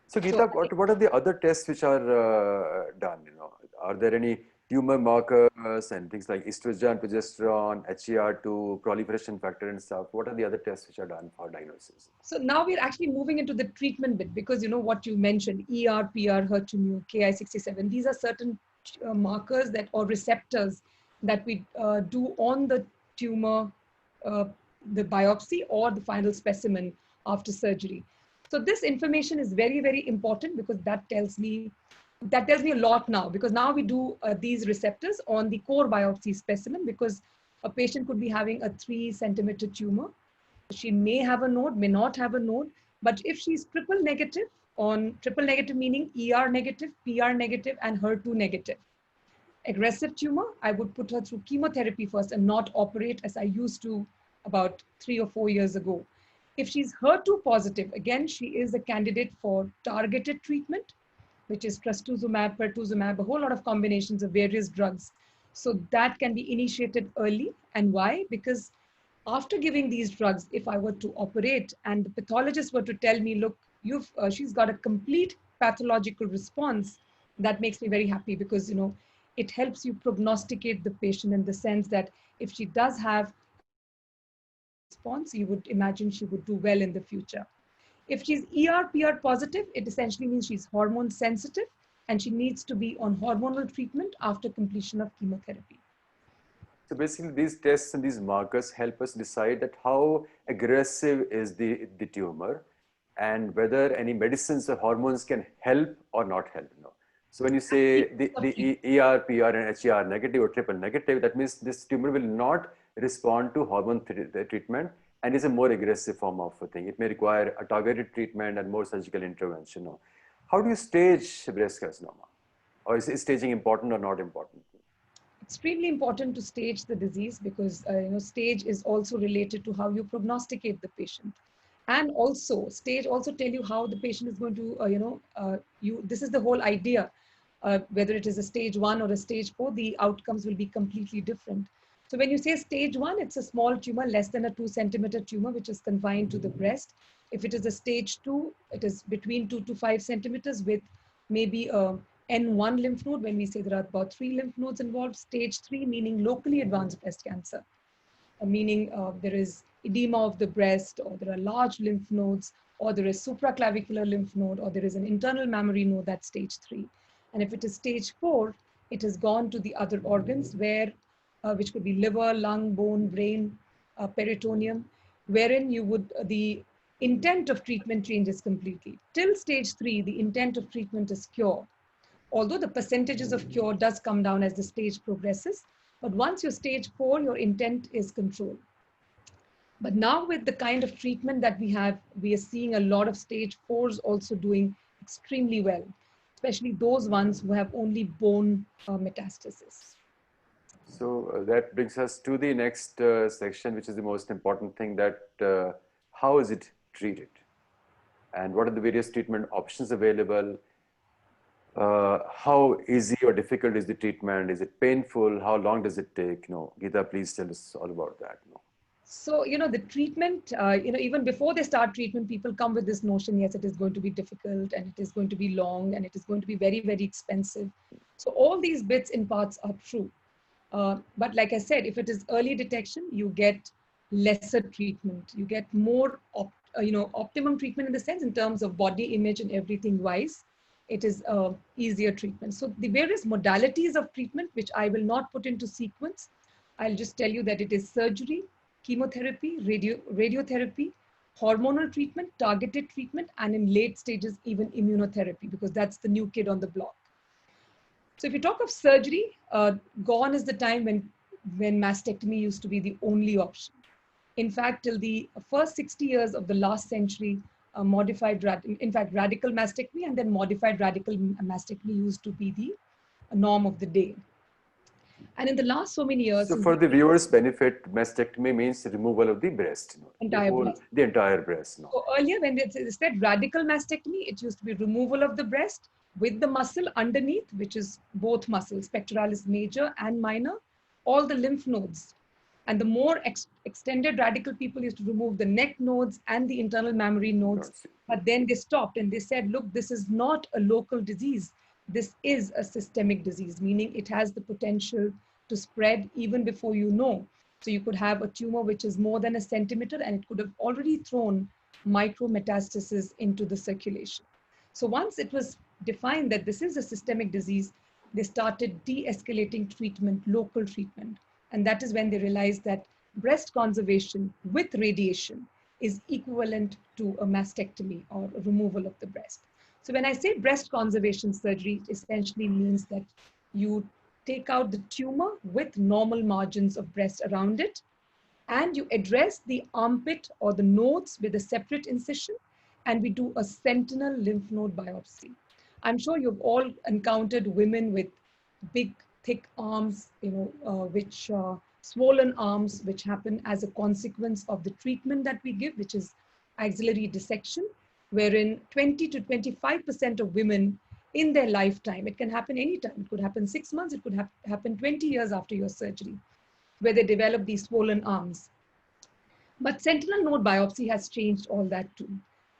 So Geeta, what are the other tests which are done? You know, are there any tumor markers and things like estrogen, progesterone, HER2, proliferation factor and stuff? What are the other tests which are done for diagnosis? So now we're actually moving into the treatment bit, because you know what you mentioned, ER, PR, HER2/neu, Ki67. These are certain markers that, or receptors that we do on the tumor, the biopsy or the final specimen after surgery. So this information is very, very important, because that tells me a lot now, because now we do these receptors on the core biopsy specimen, because a patient could be having a 3-centimeter tumor. She may have a node, may not have a node, but if she's triple negative meaning ER negative, PR negative, and HER2 negative, aggressive tumor, I would put her through chemotherapy first and not operate as I used to about 3 or 4 years ago. If she's HER2 positive, again, she is a candidate for targeted treatment, which is trastuzumab, pertuzumab, a whole lot of combinations of various drugs. So that can be initiated early. And why? Because After giving these drugs, if I were to operate and the pathologist were to tell me, look, she's got a complete pathological response, that makes me very happy, because it helps you prognosticate the patient in the sense that if she does have response, you would imagine she would do well in the future. If she's ER/PR positive, it essentially means she's hormone sensitive and she needs to be on hormonal treatment after completion of chemotherapy. So basically, these tests and these markers help us decide that how aggressive is the tumor, and whether any medicines or hormones can help or not help. So when you say the ER, PR, and HER negative or triple negative, that means this tumor will not respond to hormone treatment and is a more aggressive form of a thing. It may require a targeted treatment and more surgical intervention. How do you stage breast carcinoma? Or is staging important or not important? Extremely important to stage the disease, because stage is also related to how you prognosticate the patient, and also stage also tell you how the patient is going to this is the whole idea, whether it is a stage 1 or a stage 4, the outcomes will be completely different. So when you say stage 1, it's a small tumor, less than a 2-centimeter tumor, which is confined to the breast. If it is a stage 2, it is between 2 to 5 centimeters with maybe a N1 lymph node. When we say there are about 3 lymph nodes involved. Stage 3 meaning locally advanced breast cancer, meaning there is edema of the breast, or there are large lymph nodes, or there is supraclavicular lymph node, or there is an internal mammary node. That's stage 3. And if it is stage 4, it has gone to the other organs, where which could be liver, lung, bone, brain, peritoneum, wherein you would the intent of treatment changes completely. Till stage 3, the intent of treatment is cure, although the percentages of cure does come down as the stage progresses. But once you're stage 4, your intent is control. But now with the kind of treatment that we have, we are seeing a lot of stage 4s also doing extremely well, especially those ones who have only bone metastasis. So that brings us to the next section, which is the most important thing, that how is it treated? And what are the various treatment options available? How easy or difficult is the treatment? Is it painful? How long does it take? Geeta, please tell us all about that. So, the treatment, even before they start treatment, people come with this notion, yes, it is going to be difficult, and it is going to be long, and it is going to be very, very expensive. So all these bits and parts are true. But like I said, if it is early detection, you get lesser treatment. You get more, optimum treatment in the sense, in terms of body image and everything wise. It is easier treatment. So the various modalities of treatment, which I will not put into sequence, I'll just tell you that it is surgery, chemotherapy, radiotherapy, hormonal treatment, targeted treatment, and in late stages, even immunotherapy, because that's the new kid on the block. So if you talk of surgery, gone is the time when mastectomy used to be the only option. In fact, till the first 60 years of the last century, radical mastectomy and then modified radical mastectomy used to be the norm of the day. And in the last so many years... So for the viewers' benefit, mastectomy means the removal of the breast. The entire breast. So earlier, when they said radical mastectomy, it used to be removal of the breast with the muscle underneath, which is both muscles, pectoralis major and minor, all the lymph nodes. And the more extended radical people used to remove the neck nodes and the internal mammary nodes. But then they stopped and they said, look, this is not a local disease. This is a systemic disease, meaning it has the potential to spread even before you know. So you could have a tumor which is more than a centimeter, and it could have already thrown micrometastasis into the circulation. So once it was defined that this is a systemic disease, they started de-escalating treatment, local treatment. And that is when they realized that breast conservation with radiation is equivalent to a mastectomy or a removal of the breast. So when I say breast conservation surgery, it essentially means that you take out the tumor with normal margins of breast around it, and you address the armpit or the nodes with a separate incision, and we do a sentinel lymph node biopsy. I'm sure you've all encountered women with big, thick arms, swollen arms, which happen as a consequence of the treatment that we give, which is axillary dissection, wherein 20 to 25% of women in their lifetime, it can happen anytime. It could happen 6 months, it could happen 20 years after your surgery, where they develop these swollen arms. But sentinel node biopsy has changed all that too.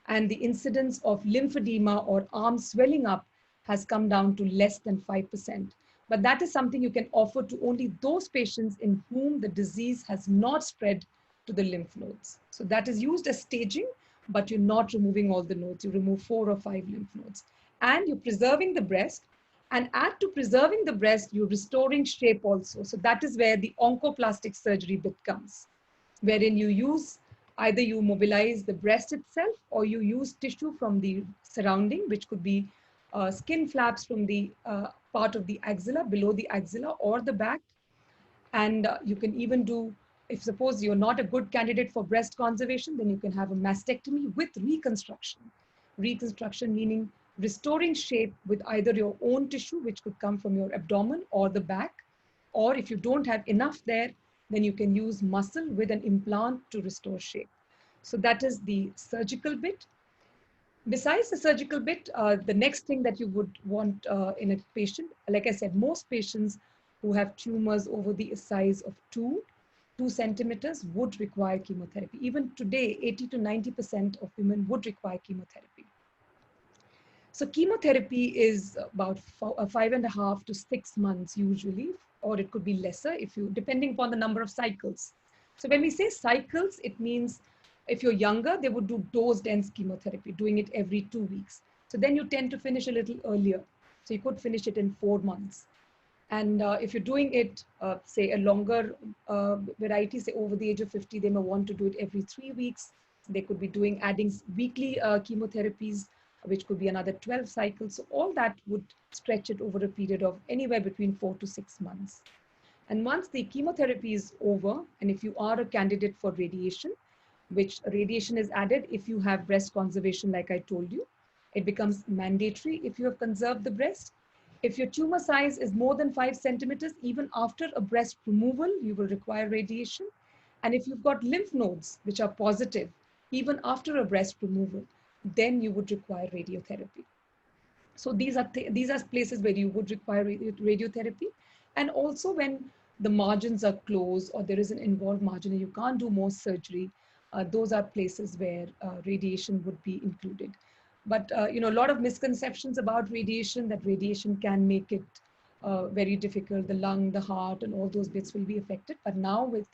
And the incidence of lymphedema or arm swelling up has come down to less than 5%. But that is something you can offer to only those patients in whom the disease has not spread to the lymph nodes. So that is used as staging, but you're not removing all the nodes. You remove 4 or 5 lymph nodes. And you're preserving the breast. And add to preserving the breast, you're restoring shape also. So that is where the oncoplastic surgery bit comes, wherein you use, either you mobilize the breast itself or you use tissue from the surrounding, which could be skin flaps from the part of the axilla, below the axilla or the back. And you can even do, if suppose you're not a good candidate for breast conservation, then you can have a mastectomy with reconstruction. Reconstruction meaning restoring shape with either your own tissue, which could come from your abdomen or the back, or if you don't have enough there, then you can use muscle with an implant to restore shape. So that is the surgical bit. Besides the surgical bit, the next thing that you would want in a patient, like I said, most patients who have tumors over the size of 2 centimeters would require chemotherapy. Even today, 80 to 90% of women would require chemotherapy. So chemotherapy is about 5.5 to 6 months usually, or it could be lesser if you, depending upon the number of cycles. So when we say cycles, it means if you're younger, they would do dose-dense chemotherapy, doing it every 2 weeks. So then you tend to finish a little earlier. So you could finish it in 4 months. And if you're doing it, say a longer variety, say over the age of 50, they may want to do it every 3 weeks. They could be doing, adding weekly chemotherapies, which could be another 12 cycles. So all that would stretch it over a period of anywhere between 4 to 6 months. And once the chemotherapy is over, and if you are a candidate for radiation, which radiation is added if you have breast conservation, like I told you, it becomes mandatory if you have conserved the breast. If your tumor size is more than 5 centimeters, even after a breast removal, you will require radiation. And if you've got lymph nodes, which are positive, even after a breast removal, then you would require radiotherapy. So these are places where you would require radiotherapy. And also when the margins are closed or there is an involved margin and you can't do more surgery, those are places where radiation would be included. But you know, a lot of misconceptions about radiation, that radiation can make it very difficult. The lung, the heart, and all those bits will be affected. But now with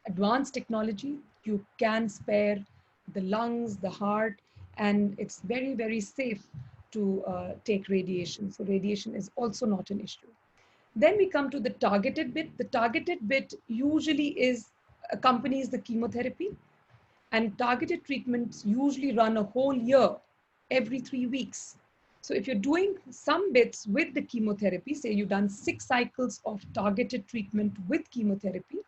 advanced technology, you can spare the lungs, the heart, and it's very, very safe to take radiation. So radiation is also not an issue. Then we come to the targeted bit. The targeted bit usually accompanies the chemotherapy, and targeted treatments usually run a whole year, every 3 weeks. So if you're doing some bits with the chemotherapy, say you've done 6 cycles of targeted treatment with chemotherapy,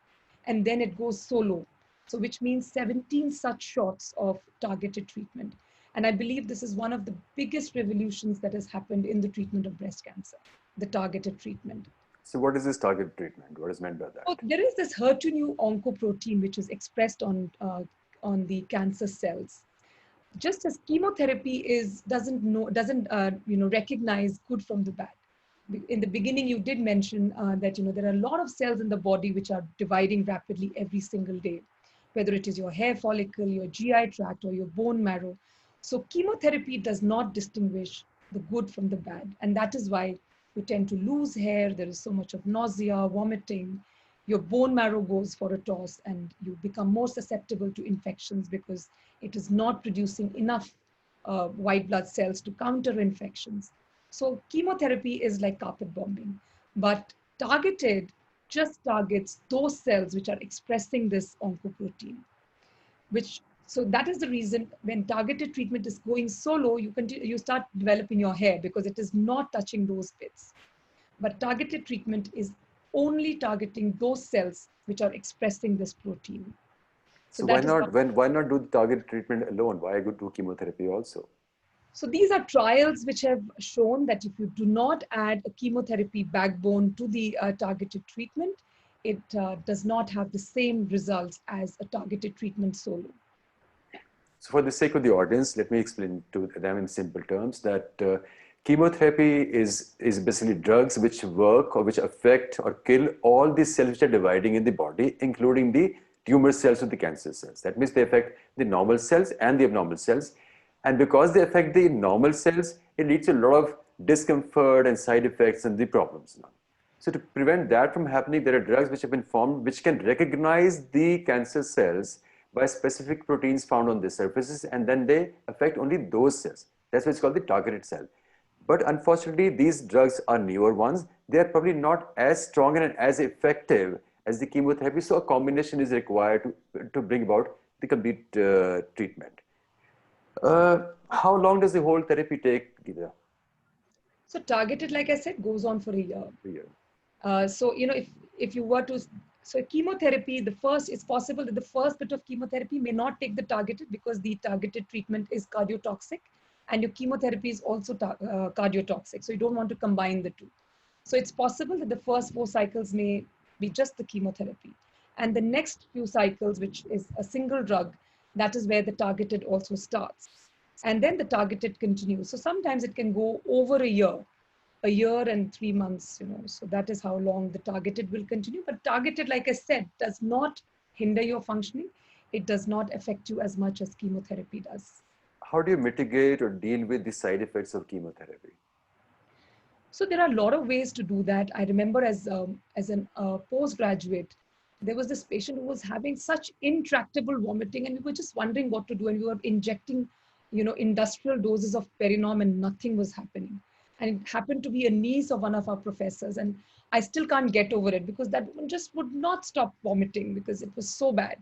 and then it goes solo. So which means 17 such shots of targeted treatment. And I believe this is one of the biggest revolutions that has happened in the treatment of breast cancer, the targeted treatment. So what is this targeted treatment? What is meant by that? So there is this HER2/neu oncoprotein, which is expressed on the cancer cells. Just as chemotherapy doesn't recognize good from the bad. In the beginning, you did mention that there are a lot of cells in the body which are dividing rapidly every single day, whether it is your hair follicle, your GI tract, or your bone marrow. So chemotherapy does not distinguish the good from the bad, and that is why you tend to lose hair. There is so much of nausea, vomiting. Your bone marrow goes for a toss, and you become more susceptible to infections because it is not producing enough white blood cells to counter infections. So chemotherapy is like carpet bombing, but targeted just targets those cells which are expressing this oncoprotein, so that is the reason when targeted treatment is going solo, you start developing your hair because it is not touching those bits. But targeted treatment is only targeting those cells which are expressing this protein. So why not do the targeted treatment alone? Why do chemotherapy also? So these are trials which have shown that if you do not add a chemotherapy backbone to the targeted treatment, it does not have the same results as a targeted treatment solo. So for the sake of the audience, let me explain to them in simple terms that chemotherapy is basically drugs which work or which affect or kill all the cells which are dividing in the body, including the tumor cells or the cancer cells. That means they affect the normal cells and the abnormal cells. And because they affect the normal cells, it leads to a lot of discomfort and side effects and the problems now. So to prevent that from happening, there are drugs which have been formed which can recognize the cancer cells by specific proteins found on the surfaces, and then they affect only those cells. That's why it's called the targeted cell. But unfortunately, these drugs are newer ones. They are probably not as strong and as effective as the chemotherapy. So a combination is required to bring about the complete treatment. How long does the whole therapy take, Geeta? So targeted, like I said, goes on for a year. A year. So, if you were to, so chemotherapy, it's possible that the first bit of chemotherapy may not take the targeted, because the targeted treatment is cardiotoxic and your chemotherapy is also cardiotoxic. So you don't want to combine the two. So it's possible that the first 4 cycles may be just the chemotherapy. And the next few cycles, which is a single drug, that is where the targeted also starts. And then the targeted continues. So sometimes it can go over a year and 3 months, so that is how long the targeted will continue. But targeted, like I said, does not hinder your functioning. It does not affect you as much as chemotherapy does. How do you mitigate or deal with the side effects of chemotherapy? So there are a lot of ways to do that. I remember as an postgraduate, there was this patient who was having such intractable vomiting, and we were just wondering what to do. And we were injecting, industrial doses of Perinom, and nothing was happening. And it happened to be a niece of one of our professors. And I still can't get over it, because that woman just would not stop vomiting because it was so bad.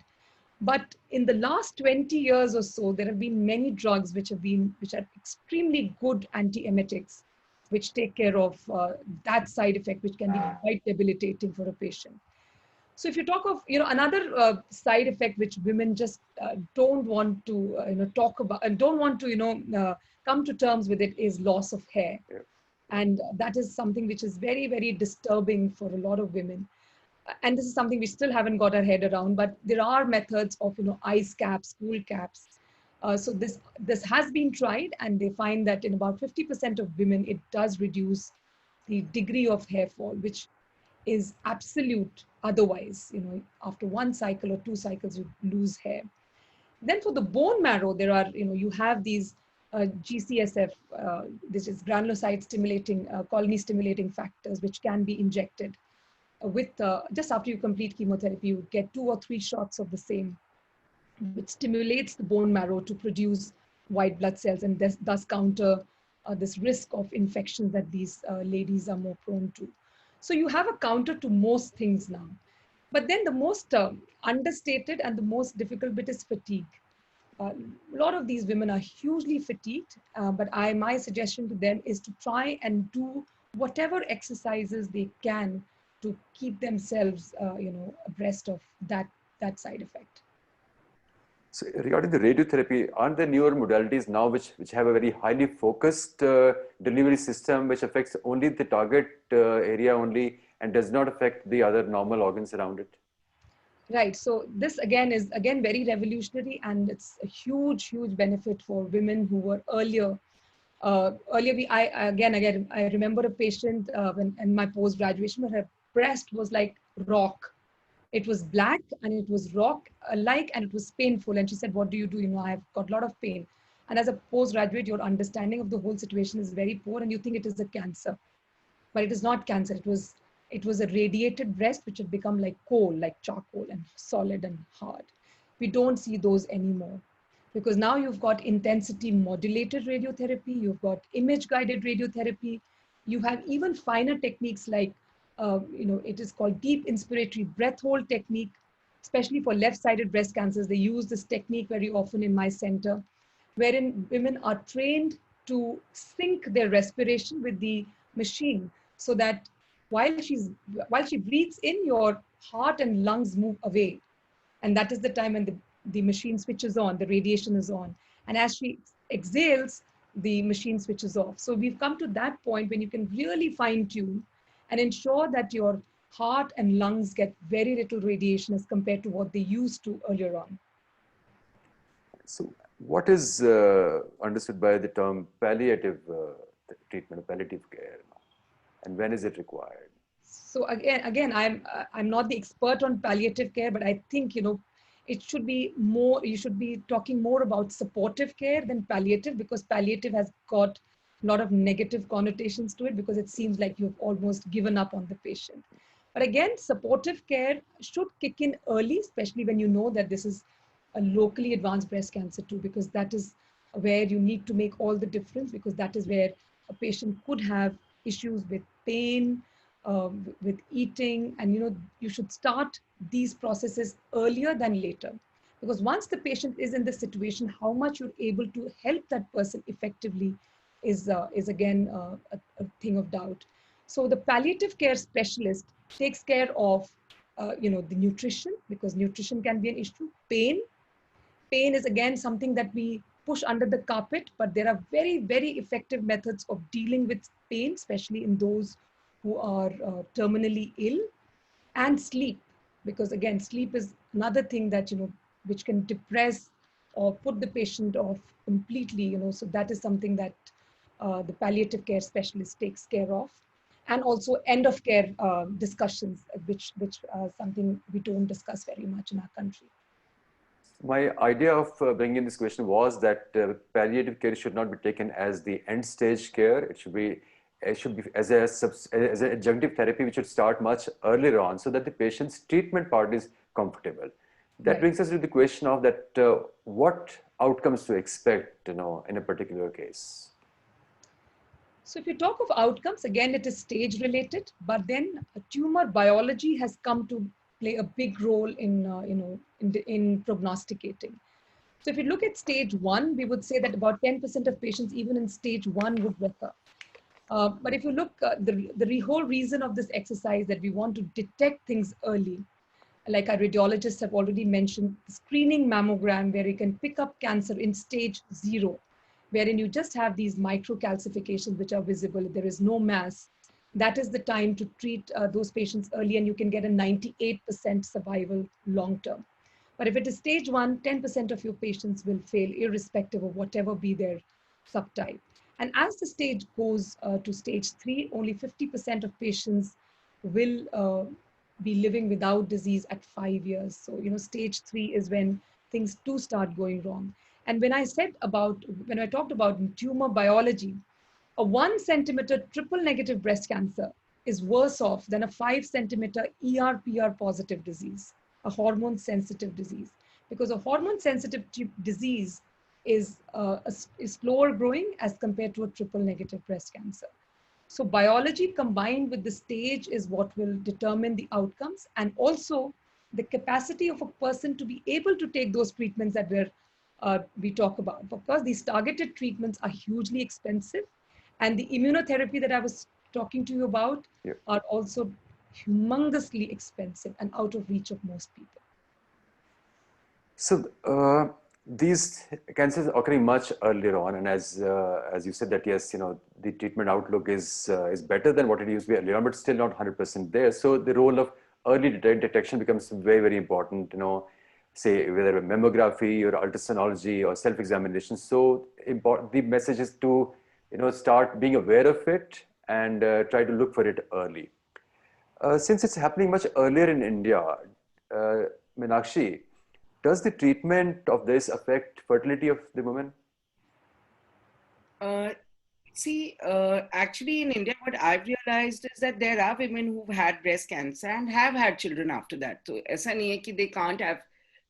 But in the last 20 years or so, there have been many drugs which are extremely good antiemetics, which take care of that side effect, which can be quite debilitating for a patient. So if you talk of, another side effect which women just don't want to, talk about, and don't want to, come to terms with, it is loss of hair. Yeah. And that is something which is very, very disturbing for a lot of women. And this is something we still haven't got our head around, but there are methods of, ice caps, cool caps. So this has been tried, and they find that in about 50% of women, it does reduce the degree of hair fall, which is absolute. Otherwise, after 1 cycle or 2 cycles, you lose hair. Then for the bone marrow, there are, you have these GCSF, this is granulocyte stimulating, colony stimulating factors, which can be injected with just after you complete chemotherapy. You get 2 or 3 shots of the same, which stimulates the bone marrow to produce white blood cells, and thus counter this risk of infections that these ladies are more prone to. So you have a counter to most things now. But then the most understated and the most difficult bit is fatigue. A lot of these women are hugely fatigued, but my suggestion to them is to try and do whatever exercises they can to keep themselves, abreast of that side effect. So regarding the radiotherapy, aren't there newer modalities now which have a very highly focused delivery system which affects only the target area only and does not affect the other normal organs around it? Right. So this is very revolutionary, and it's a huge benefit for women who were earlier. I remember a patient when in my post graduation, where her breast was like rock. It was black and it was rock-like, and it was painful. And she said, "What do you do? I've got a lot of pain." And as a postgraduate, your understanding of the whole situation is very poor, and you think it is a cancer, but it is not cancer. It was a radiated breast which had become like coal, like charcoal, and solid and hard. We don't see those anymore, because now you've got intensity modulated radiotherapy, you've got image guided radiotherapy, you have even finer techniques like it is called deep inspiratory breath hold technique. Especially for left-sided breast cancers, they use this technique very often in my center, wherein women are trained to sync their respiration with the machine, so that while she breathes in, your heart and lungs move away. And that is the time when the machine switches on, the radiation is on. And as she exhales, the machine switches off. So we've come to that point when you can really fine tune and ensure that your heart and lungs get very little radiation as compared to what they used to earlier on. So what is understood by the term palliative treatment, palliative care, and when is it required? So again, I'm not the expert on palliative care, but I think, it should be more, you should be talking more about supportive care than palliative, because palliative has got a lot of negative connotations to it, because it seems like you've almost given up on the patient. But again, supportive care should kick in early, especially when you know that this is a locally advanced breast cancer too, because that is where you need to make all the difference, because that is where a patient could have issues with pain, with eating, and you should start these processes earlier than later, because once the patient is in the situation, how much you're able to help that person effectively is again a thing of doubt. So the palliative care specialist takes care of the nutrition, because nutrition can be an issue. Pain is again something that we push under the carpet, but there are very, very effective methods of dealing with pain, especially in those who are terminally ill. And sleep, because again, sleep is another thing that, which can depress or put the patient off completely, so that is something that the palliative care specialist takes care of. And also end of care discussions, which something we don't discuss very much in our country. My idea of bringing in this question was that palliative care should not be taken as the end stage care. It should be as an adjunctive therapy, which should start much earlier on, so that the patient's treatment part is comfortable. That Right. brings us to the question of that what outcomes to expect, in a particular case. So if you talk of outcomes, again, it is stage related, but then tumor biology has come to play a big role in prognosticating. So if you look at stage 1, we would say that about 10% of patients, even in stage 1, would recur. But if you look, the whole reason of this exercise that we want to detect things early, like our radiologists have already mentioned, screening mammogram, where you can pick up cancer in stage 0, wherein you just have these microcalcifications which are visible, there is no mass. That is the time to treat those patients early, and you can get a 98% survival long term. But if it is stage 1, 10% of your patients will fail, irrespective of whatever be their subtype. And as the stage goes to stage 3, only 50% of patients will be living without disease at 5 years. So, stage 3 is when things do start going wrong. And when I talked about tumor biology, a 1 centimeter triple negative breast cancer is worse off than a 5 centimeter ER/PR positive disease, a hormone sensitive disease, because a hormone sensitive disease is slower growing as compared to a triple negative breast cancer. So biology combined with the stage is what will determine the outcomes, and also the capacity of a person to be able to take those treatments that we talk about. Because these targeted treatments are hugely expensive, and the immunotherapy that I was talking to you about are also humongously expensive and out of reach of most people. So these cancers are occurring much earlier on, and as you said that yes, the treatment outlook is better than what it used to be earlier on, but still not 100% there. So the role of early detection becomes very, very important. Say whether a mammography or ultrasonography or self-examination. So important. The message is to start being aware of it and try to look for it early. Since it's happening much earlier in India, Meenakshi, does the treatment of this affect fertility of the woman? Actually in India, what I've realized is that there are women who've had breast cancer and have had children after that. So aisa nahi hai ki they can't have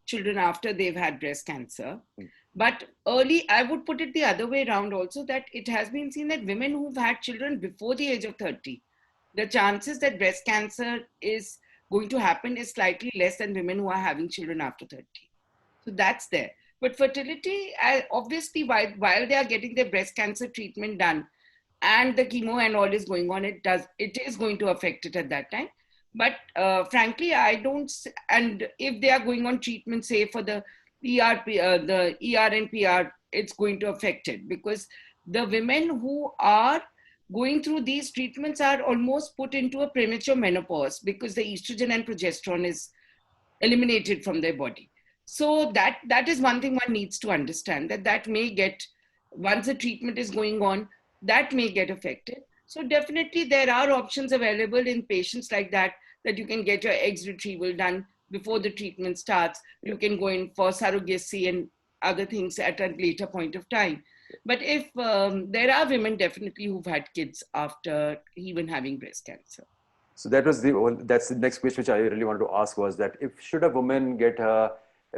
children after they've had breast cancer. But early, I would put it the other way around also, that it has been seen that women who've had children before the age of 30, the chances that breast cancer is going to happen is slightly less than women who are having children after 30. So that's there. But fertility, obviously, while they are getting their breast cancer treatment done and the chemo and all is going on, it is going to affect it at that time. But frankly, I don't, and if they are going on treatment, say for the ER and PR, it's going to affect it, because the women who are going through these treatments are almost put into a premature menopause because the estrogen and progesterone is eliminated from their body. So that is one thing one needs to understand, that may get, once the treatment is going on, that may get affected. So definitely there are options available in patients like that you can get your eggs retrieval done before the treatment starts. You can go in for surrogacy and other things at a later point of time. But if there are women definitely who've had kids after even having breast cancer. So that's the next question which I really wanted to ask was that if should a woman get a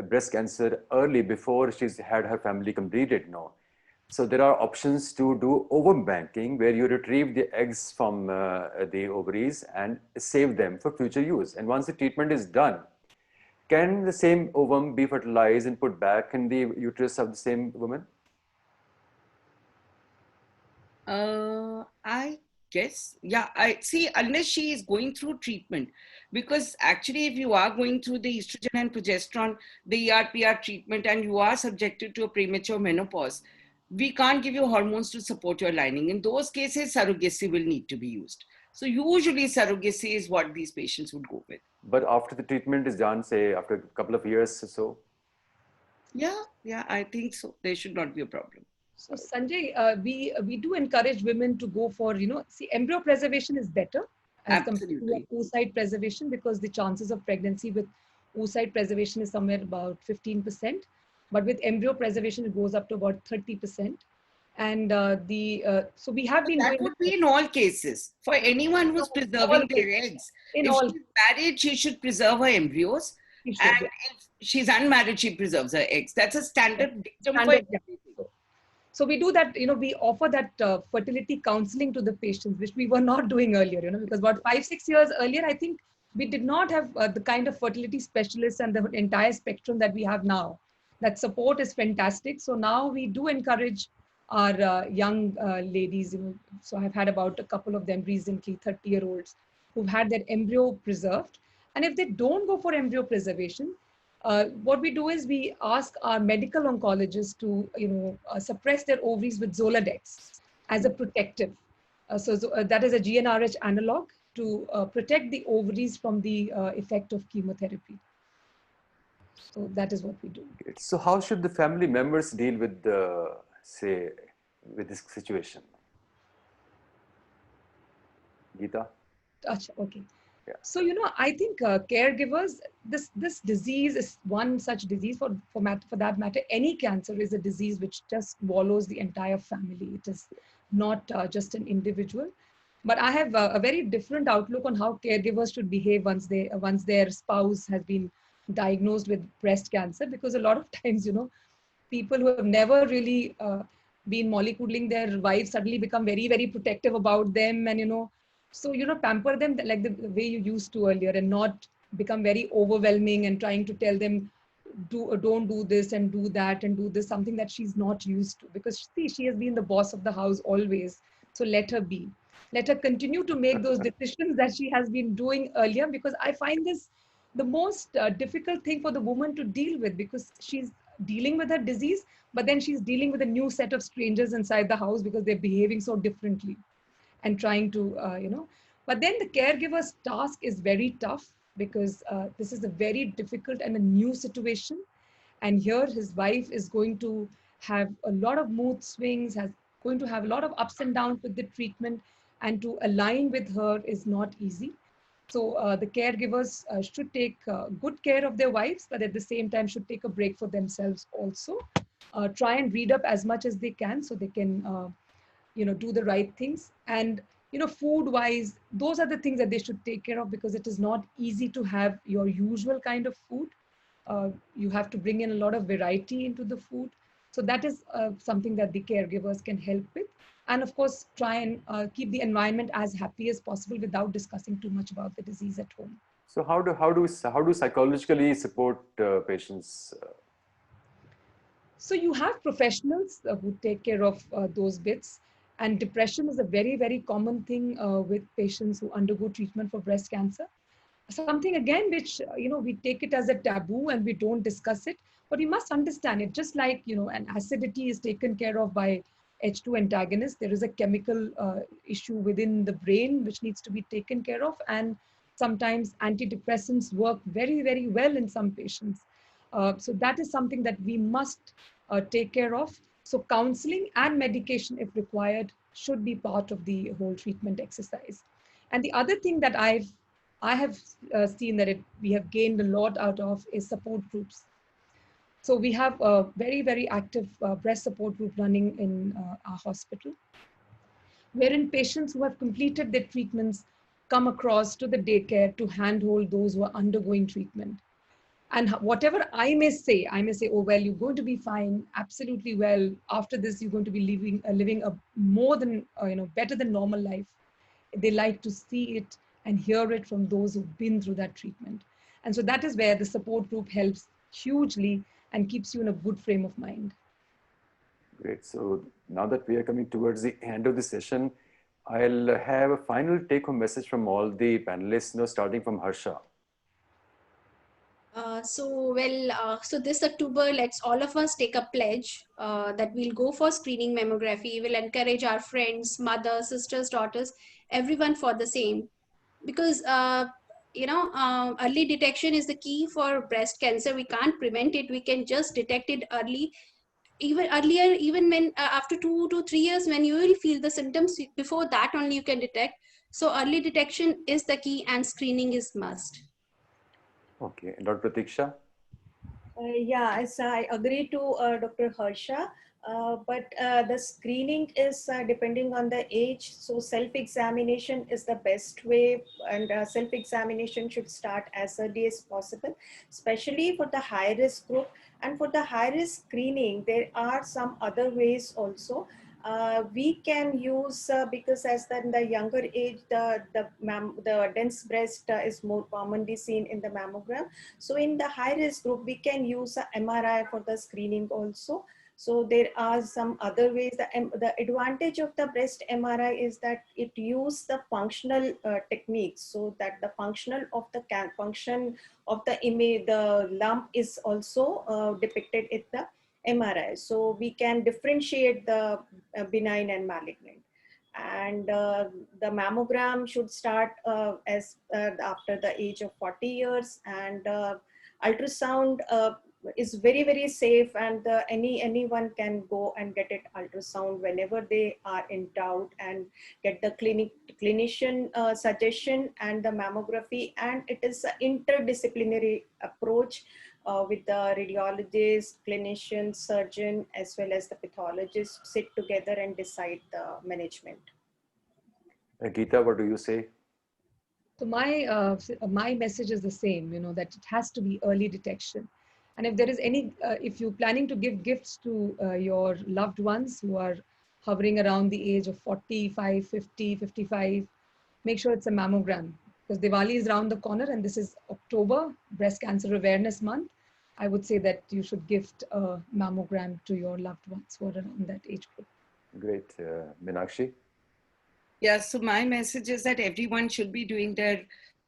breast cancer early before she's had her family completed? No. So there are options to do ovum banking where you retrieve the eggs from the ovaries and save them for future use. And once the treatment is done, can the same ovum be fertilized and put back in the uterus of the same woman? I guess, yeah, I see, unless she is going through treatment, because actually if you are going through the estrogen and progesterone, the ER/PR treatment, and you are subjected to a premature menopause, we can't give you hormones to support your lining. In those cases, surrogacy will need to be used. So usually surrogacy is what these patients would go with. But after the treatment is done, say after a couple of years or so? Yeah, I think so. There should not be a problem. So Sanjay, we do encourage women to go for, see, embryo preservation is better as compared to oocyte preservation, because the chances of pregnancy with oocyte preservation is somewhere about 15%. But with embryo preservation, it goes up to about 30%. And so we have been that doing would be in all cases. For anyone who's preserving their eggs, if she's married, she should preserve her embryos. And if she's unmarried, she preserves her eggs. That's a standard dictum for everything. So we do that, we offer that fertility counseling to the patients, which we were not doing earlier, because about 5-6 years earlier, I think we did not have the kind of fertility specialists and the entire spectrum that we have now. That support is fantastic. So now we do encourage our young ladies, so I've had about a couple of them recently, 30-year-olds, who've had their embryo preserved. And if they don't go for embryo preservation, what we do is we ask our medical oncologists to, suppress their ovaries with Zoladex as a protective. That is a GnRH analog to protect the ovaries from the effect of chemotherapy. So that is what we do. So how should the family members deal with with this situation? Geeta? Okay. Yeah. So, I think caregivers, this disease is one such disease. For that matter, any cancer is a disease which just swallows the entire family. It is not just an individual. But I have a very different outlook on how caregivers should behave once their spouse has been diagnosed with breast cancer, because a lot of times, people who have never really been mollycoddling their wives suddenly become very, very protective about them, and so pamper them like the way you used to earlier, and not become very overwhelming and trying to tell them don't do this and do that and do this, something that she's not used to, because see, she has been the boss of the house always. So let her be. Let her continue to make those decisions that she has been doing earlier, because I find this the most difficult thing for the woman to deal with, because she's dealing with her disease, but then she's dealing with a new set of strangers inside the house because they're behaving so differently and trying to, but then the caregiver's task is very tough, because this is a very difficult and a new situation. And here his wife is going to have a lot of mood swings, going to have a lot of ups and downs with the treatment, and to align with her is not easy. So the caregivers should take good care of their wives, but at the same time should take a break for themselves also. Try and read up as much as they can so they can, do the right things. And, food wise, those are the things that they should take care of, because it is not easy to have your usual kind of food. You have to bring in a lot of variety into the food. So that is something that the caregivers can help with. And of course, try and keep the environment as happy as possible without discussing too much about the disease at home. So how do psychologically support patients? So you have professionals who take care of those bits. And depression is a very, very common thing with patients who undergo treatment for breast cancer. Something again, which, we take it as a taboo and we don't discuss it, but we must understand it. Just like, an acidity is taken care of by H2 antagonist, there is a chemical issue within the brain which needs to be taken care of. And sometimes antidepressants work very, very well in some patients. So that is something that we must take care of. So counseling and medication, if required, should be part of the whole treatment exercise. And the other thing that I've I have seen that we have gained a lot out of is support groups. So we have a very, very active breast support group running in our hospital, wherein patients who have completed their treatments come across to the daycare to handhold those who are undergoing treatment. And whatever I may say, oh, well, you're going to be fine, absolutely well. After this, you're going to be living a more than, better than normal life. They like to see it and hear it from those who've been through that treatment. And so that is where the support group helps hugely and keeps you in a good frame of mind. Great. So now that we are coming towards the end of the session, I'll have a final take-home message from all the panelists, starting from Harsha. So this October, let's all of us take a pledge that we'll go for screening mammography. We'll encourage our friends, mothers, sisters, daughters, everyone for the same. Because, early detection is the key for breast cancer. We can't prevent it. We can just detect it early. Even earlier, even when after 2 to 3 years, when you will feel the symptoms, before that only you can detect. So early detection is the key and screening is must. Okay, Dr. Pratiksha? Yes, I agree to Dr. Harsha, but the screening is depending on the age. So self-examination is the best way, and self-examination should start as early as possible, especially for the high-risk group. And for the high-risk screening, there are some other ways also. We can use because as in the younger age, the dense breast is more commonly seen in the mammogram. So in the high risk group, we can use a MRI for the screening also. So there are some other ways. The advantage of the breast MRI is that it uses the functional techniques, so that the function of the image, the lump is also depicted in the MRI. So we can differentiate the benign and malignant. And the mammogram should start after the age of 40 years, and ultrasound is very, very safe, and anyone can go and get it ultrasound whenever they are in doubt and get the clinician suggestion and the mammography. And it is an interdisciplinary approach with the radiologist, clinician, surgeon, as well as the pathologist sit together and decide the management. Geeta, what do you say? So my message is the same, that it has to be early detection. And if there is if you're planning to give gifts to your loved ones who are hovering around the age of 45, 50, 55, make sure it's a mammogram, because Diwali is around the corner and this is October, Breast Cancer Awareness Month. I would say that you should gift a mammogram to your loved ones who are around that age group. Great. Meenakshi? Yeah, so my message is that everyone should be doing their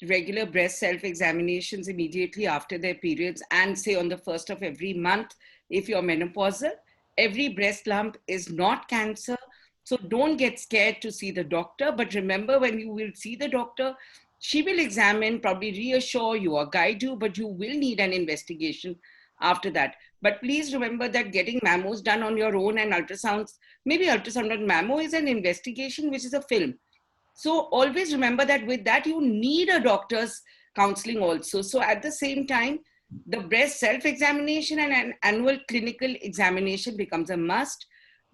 regular breast self-examinations immediately after their periods, and say on the first of every month if you're menopausal. Every breast lump is not cancer, so don't get scared to see the doctor. But remember, when you will see the doctor, she will examine, probably reassure you or guide you, but you will need an investigation after that. But please remember that getting mammos done on your own and ultrasounds, maybe ultrasound, but mammo is an investigation, which is a film. So always remember that with that, you need a doctor's counseling also. So at the same time, the breast self-examination and an annual clinical examination becomes a must.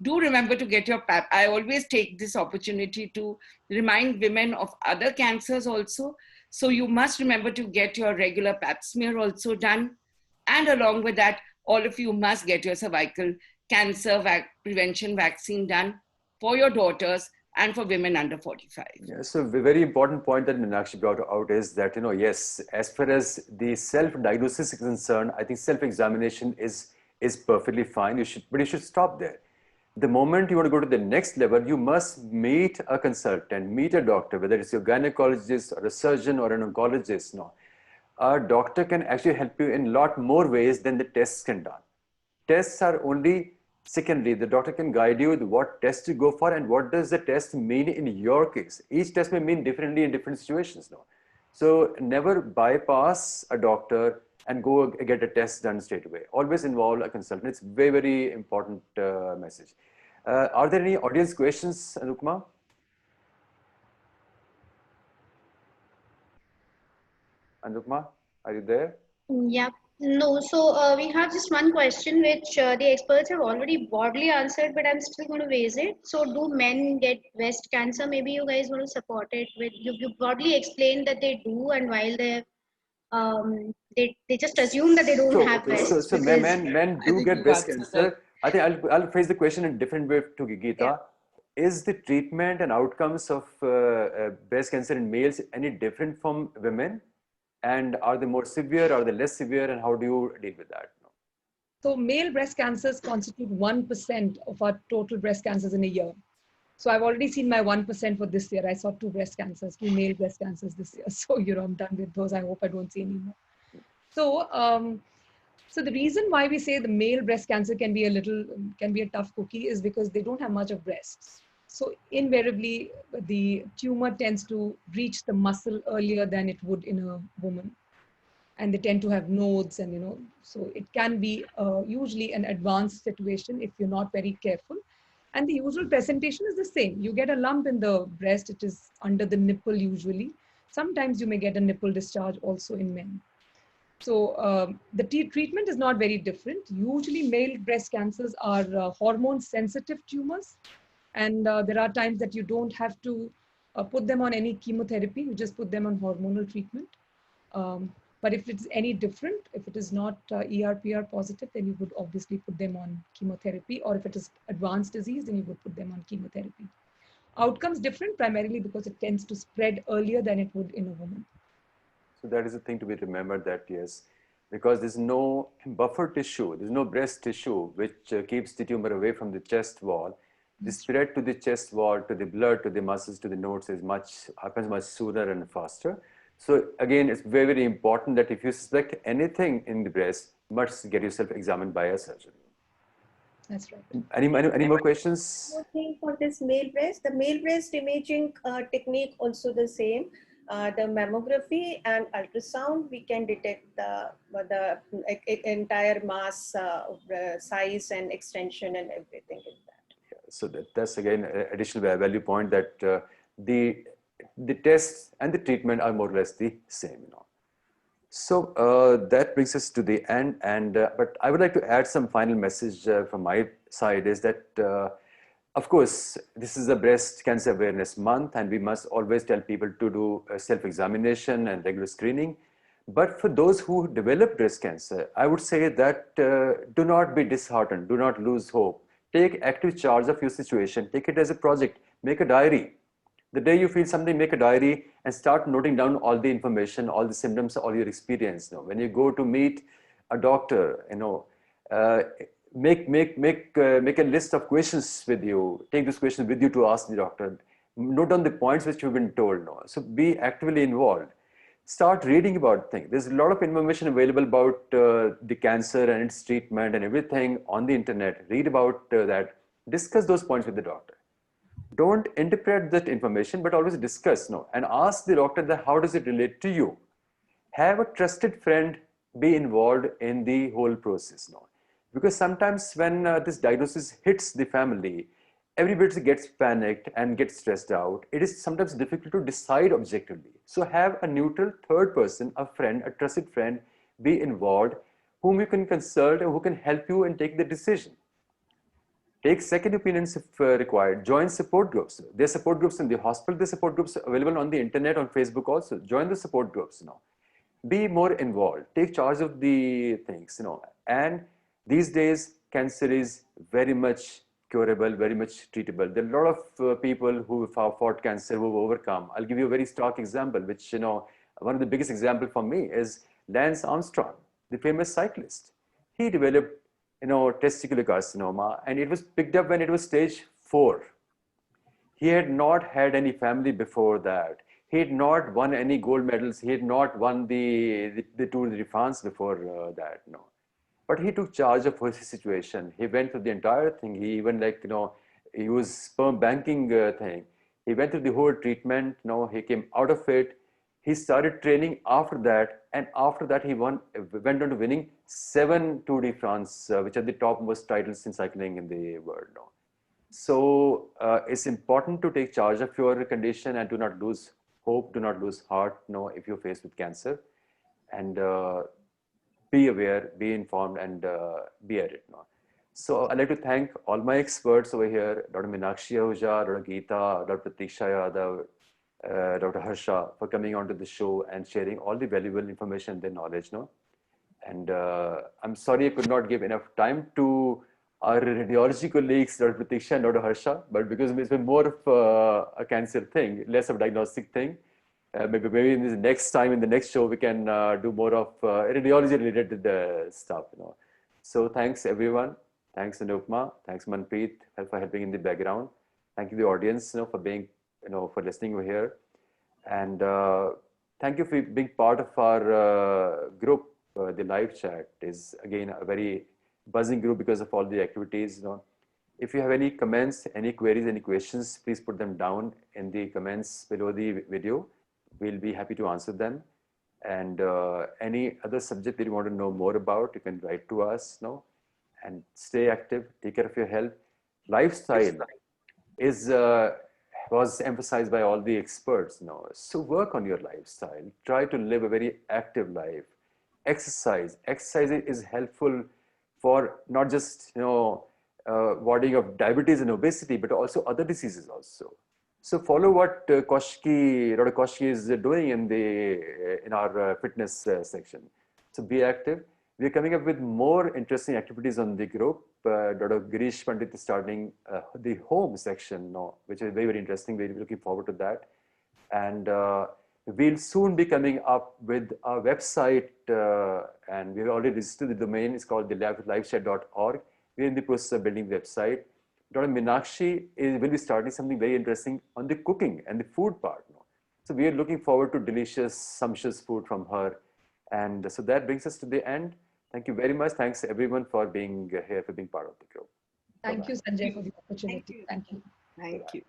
Do remember to get your pap. I always take this opportunity to remind women of other cancers also. So you must remember to get your regular pap smear also done. And along with that, all of you must get your cervical cancer prevention vaccine done for your daughters and for women under 45. Yeah, so a very important point that Meenakshi brought out is that, yes, as far as the self-diagnosis is concerned, I think self-examination is perfectly fine. But you should stop there. The moment you want to go to the next level, you must meet a consultant, meet a doctor, whether it's your gynecologist or a surgeon or an oncologist. No, a doctor can actually help you in a lot more ways than the tests can do. Tests are only secondary. The doctor can guide you with what test to go for and what does the test mean in your case. Each test may mean differently in different situations. No? So never bypass a doctor and go get a test done straight away. Always involve a consultant. It's very, very important message. Are there any audience questions, Anupma? Anupma, are you there? Yeah. No, so we have just one question which the experts have already broadly answered, but I'm still going to raise it. So, do men get breast cancer? Maybe you guys want to support it with you broadly explained that they do, and while they just assume that they don't So, have okay, so, breasts so because men I do think get you've breast answered that. cancer. I think I'll phrase the question in a different way to yeah. Geeta. Is the treatment and outcomes of breast cancer in males any different from women? And are they more severe? Are they less severe? And how do you deal with that? So male breast cancers constitute 1% of our total breast cancers in a year. So I've already seen my 1% for this year. I saw two male breast cancers this year. So, I'm done with those. I hope I don't see any more. So, so the reason why we say the male breast cancer can be a tough cookie is because they don't have much of breasts. So invariably, the tumor tends to reach the muscle earlier than it would in a woman. And they tend to have nodes and, so it can be usually an advanced situation if you're not very careful. And the usual presentation is the same. You get a lump in the breast, it is under the nipple usually. Sometimes you may get a nipple discharge also in men. So the treatment is not very different. Usually male breast cancers are hormone sensitive tumors. And there are times that you don't have to put them on any chemotherapy. You just put them on hormonal treatment. But if it's any different, if it is not ER/PR positive, then you would obviously put them on chemotherapy. Or if it is advanced disease, then you would put them on chemotherapy. Outcomes different primarily because it tends to spread earlier than it would in a woman. So that is the thing to be remembered, that yes, because there's no buffer tissue, there's no breast tissue which keeps the tumor away from the chest wall. The spread to the chest wall, to the blood, to the muscles, to the nodes happens much sooner and faster. So again, it's very, very important that if you suspect anything in the breast, you must get yourself examined by a surgeon. That's right. Any more questions? One thing for this male breast, the male breast imaging technique also the same. The mammography and ultrasound, we can detect the entire mass, size and extension and everything in that. So that's again an additional value point, that the tests and the treatment are more or less the same. So that brings us to the end, and but I would like to add some final message from my side, is that of course this is a breast cancer awareness month, and we must always tell people to do self-examination and regular screening. But for those who develop breast cancer, I would say that do not be disheartened, do not lose hope. Take active charge of your situation, take it as a project, make a diary. The day you feel something, make a diary and start noting down all the information, all the symptoms, all your experience. When you go to meet a doctor, make a list of questions with you. Take those questions with you to ask the doctor. Note down the points which you've been told. So be actively involved. Start reading about things. There's a lot of information available about the cancer and its treatment and everything on the internet. Read about that. Discuss those points with the doctor. Don't interpret that information, but always discuss, and ask the doctor that how does it relate to you. Have a trusted friend be involved in the whole process, because sometimes when this diagnosis hits the family, everybody gets panicked and gets stressed out. It is sometimes difficult to decide objectively. So have a neutral third person, a friend, a trusted friend, be involved, whom you can consult and who can help you and take the decision. Take second opinions if required. Join support groups. There's support groups in the hospital. There's support groups available on the internet, on Facebook also. Join the support groups. Be more involved. Take charge of the things. And these days, cancer is very much curable, very much treatable. There are a lot of people who have fought cancer, who have overcome. I'll give you a very stark example, which one of the biggest example for me is Lance Armstrong, the famous cyclist. He developed testicular carcinoma, and it was picked up when it was stage 4. He had not had any family before that. He had not won any gold medals. He had not won the Tour de France before that. But he took charge of his situation. He went through the entire thing. He even he was sperm banking thing. He went through the whole treatment. He came out of it. He started training after that, and after that he went on to winning 7 Tour de France, which are the topmost titles in cycling in the world. So it's important to take charge of your condition and do not lose hope, do not lose heart. If you're faced with cancer. and be aware, be informed, and be at it. No? So I'd like to thank all my experts over here, Dr. Meenakshi Ahuja, Dr. Geeta, Dr. Pratiksha Yadav, Dr. Harsha, for coming onto the show and sharing all the valuable information and their knowledge. No? And I'm sorry I could not give enough time to our radiology colleagues, Dr. Pratiksha and Dr. Harsha, but because it's been more of a cancer thing, less of a diagnostic thing, maybe in the next time, in the next show, we can do more of radiology related stuff. So thanks everyone. Thanks Anupma. Thanks Manpreet for helping in the background. Thank you the audience for being, for listening over here. And thank you for being part of our group. The live chat is again a very buzzing group because of all the activities. If you have any comments, any queries, any questions, please put them down in the comments below the video. We'll be happy to answer them. And any other subject that you want to know more about, you can write to us. And stay active, take care of your health. Lifestyle was emphasized by all the experts. So work on your lifestyle. Try to live a very active life. Exercise is helpful for not just warding of diabetes and obesity, but also other diseases also. So follow what Dr. Koshki is doing in our fitness section. So be active. We're coming up with more interesting activities on the group. Dr. Girish Pandit is starting the home section now, which is very, very interesting. We're looking forward to that. And we'll soon be coming up with a website, and we've already registered the domain. It's called thelivechat.org. We're in the process of building the website. Dr. Meenakshi will be starting something very interesting on the cooking and the food part. So we are looking forward to delicious, sumptuous food from her. And so that brings us to the end. Thank you very much. Thanks everyone for being here, for being part of the group. Thank you, Sanjay, for the opportunity. Thank you. Thank you.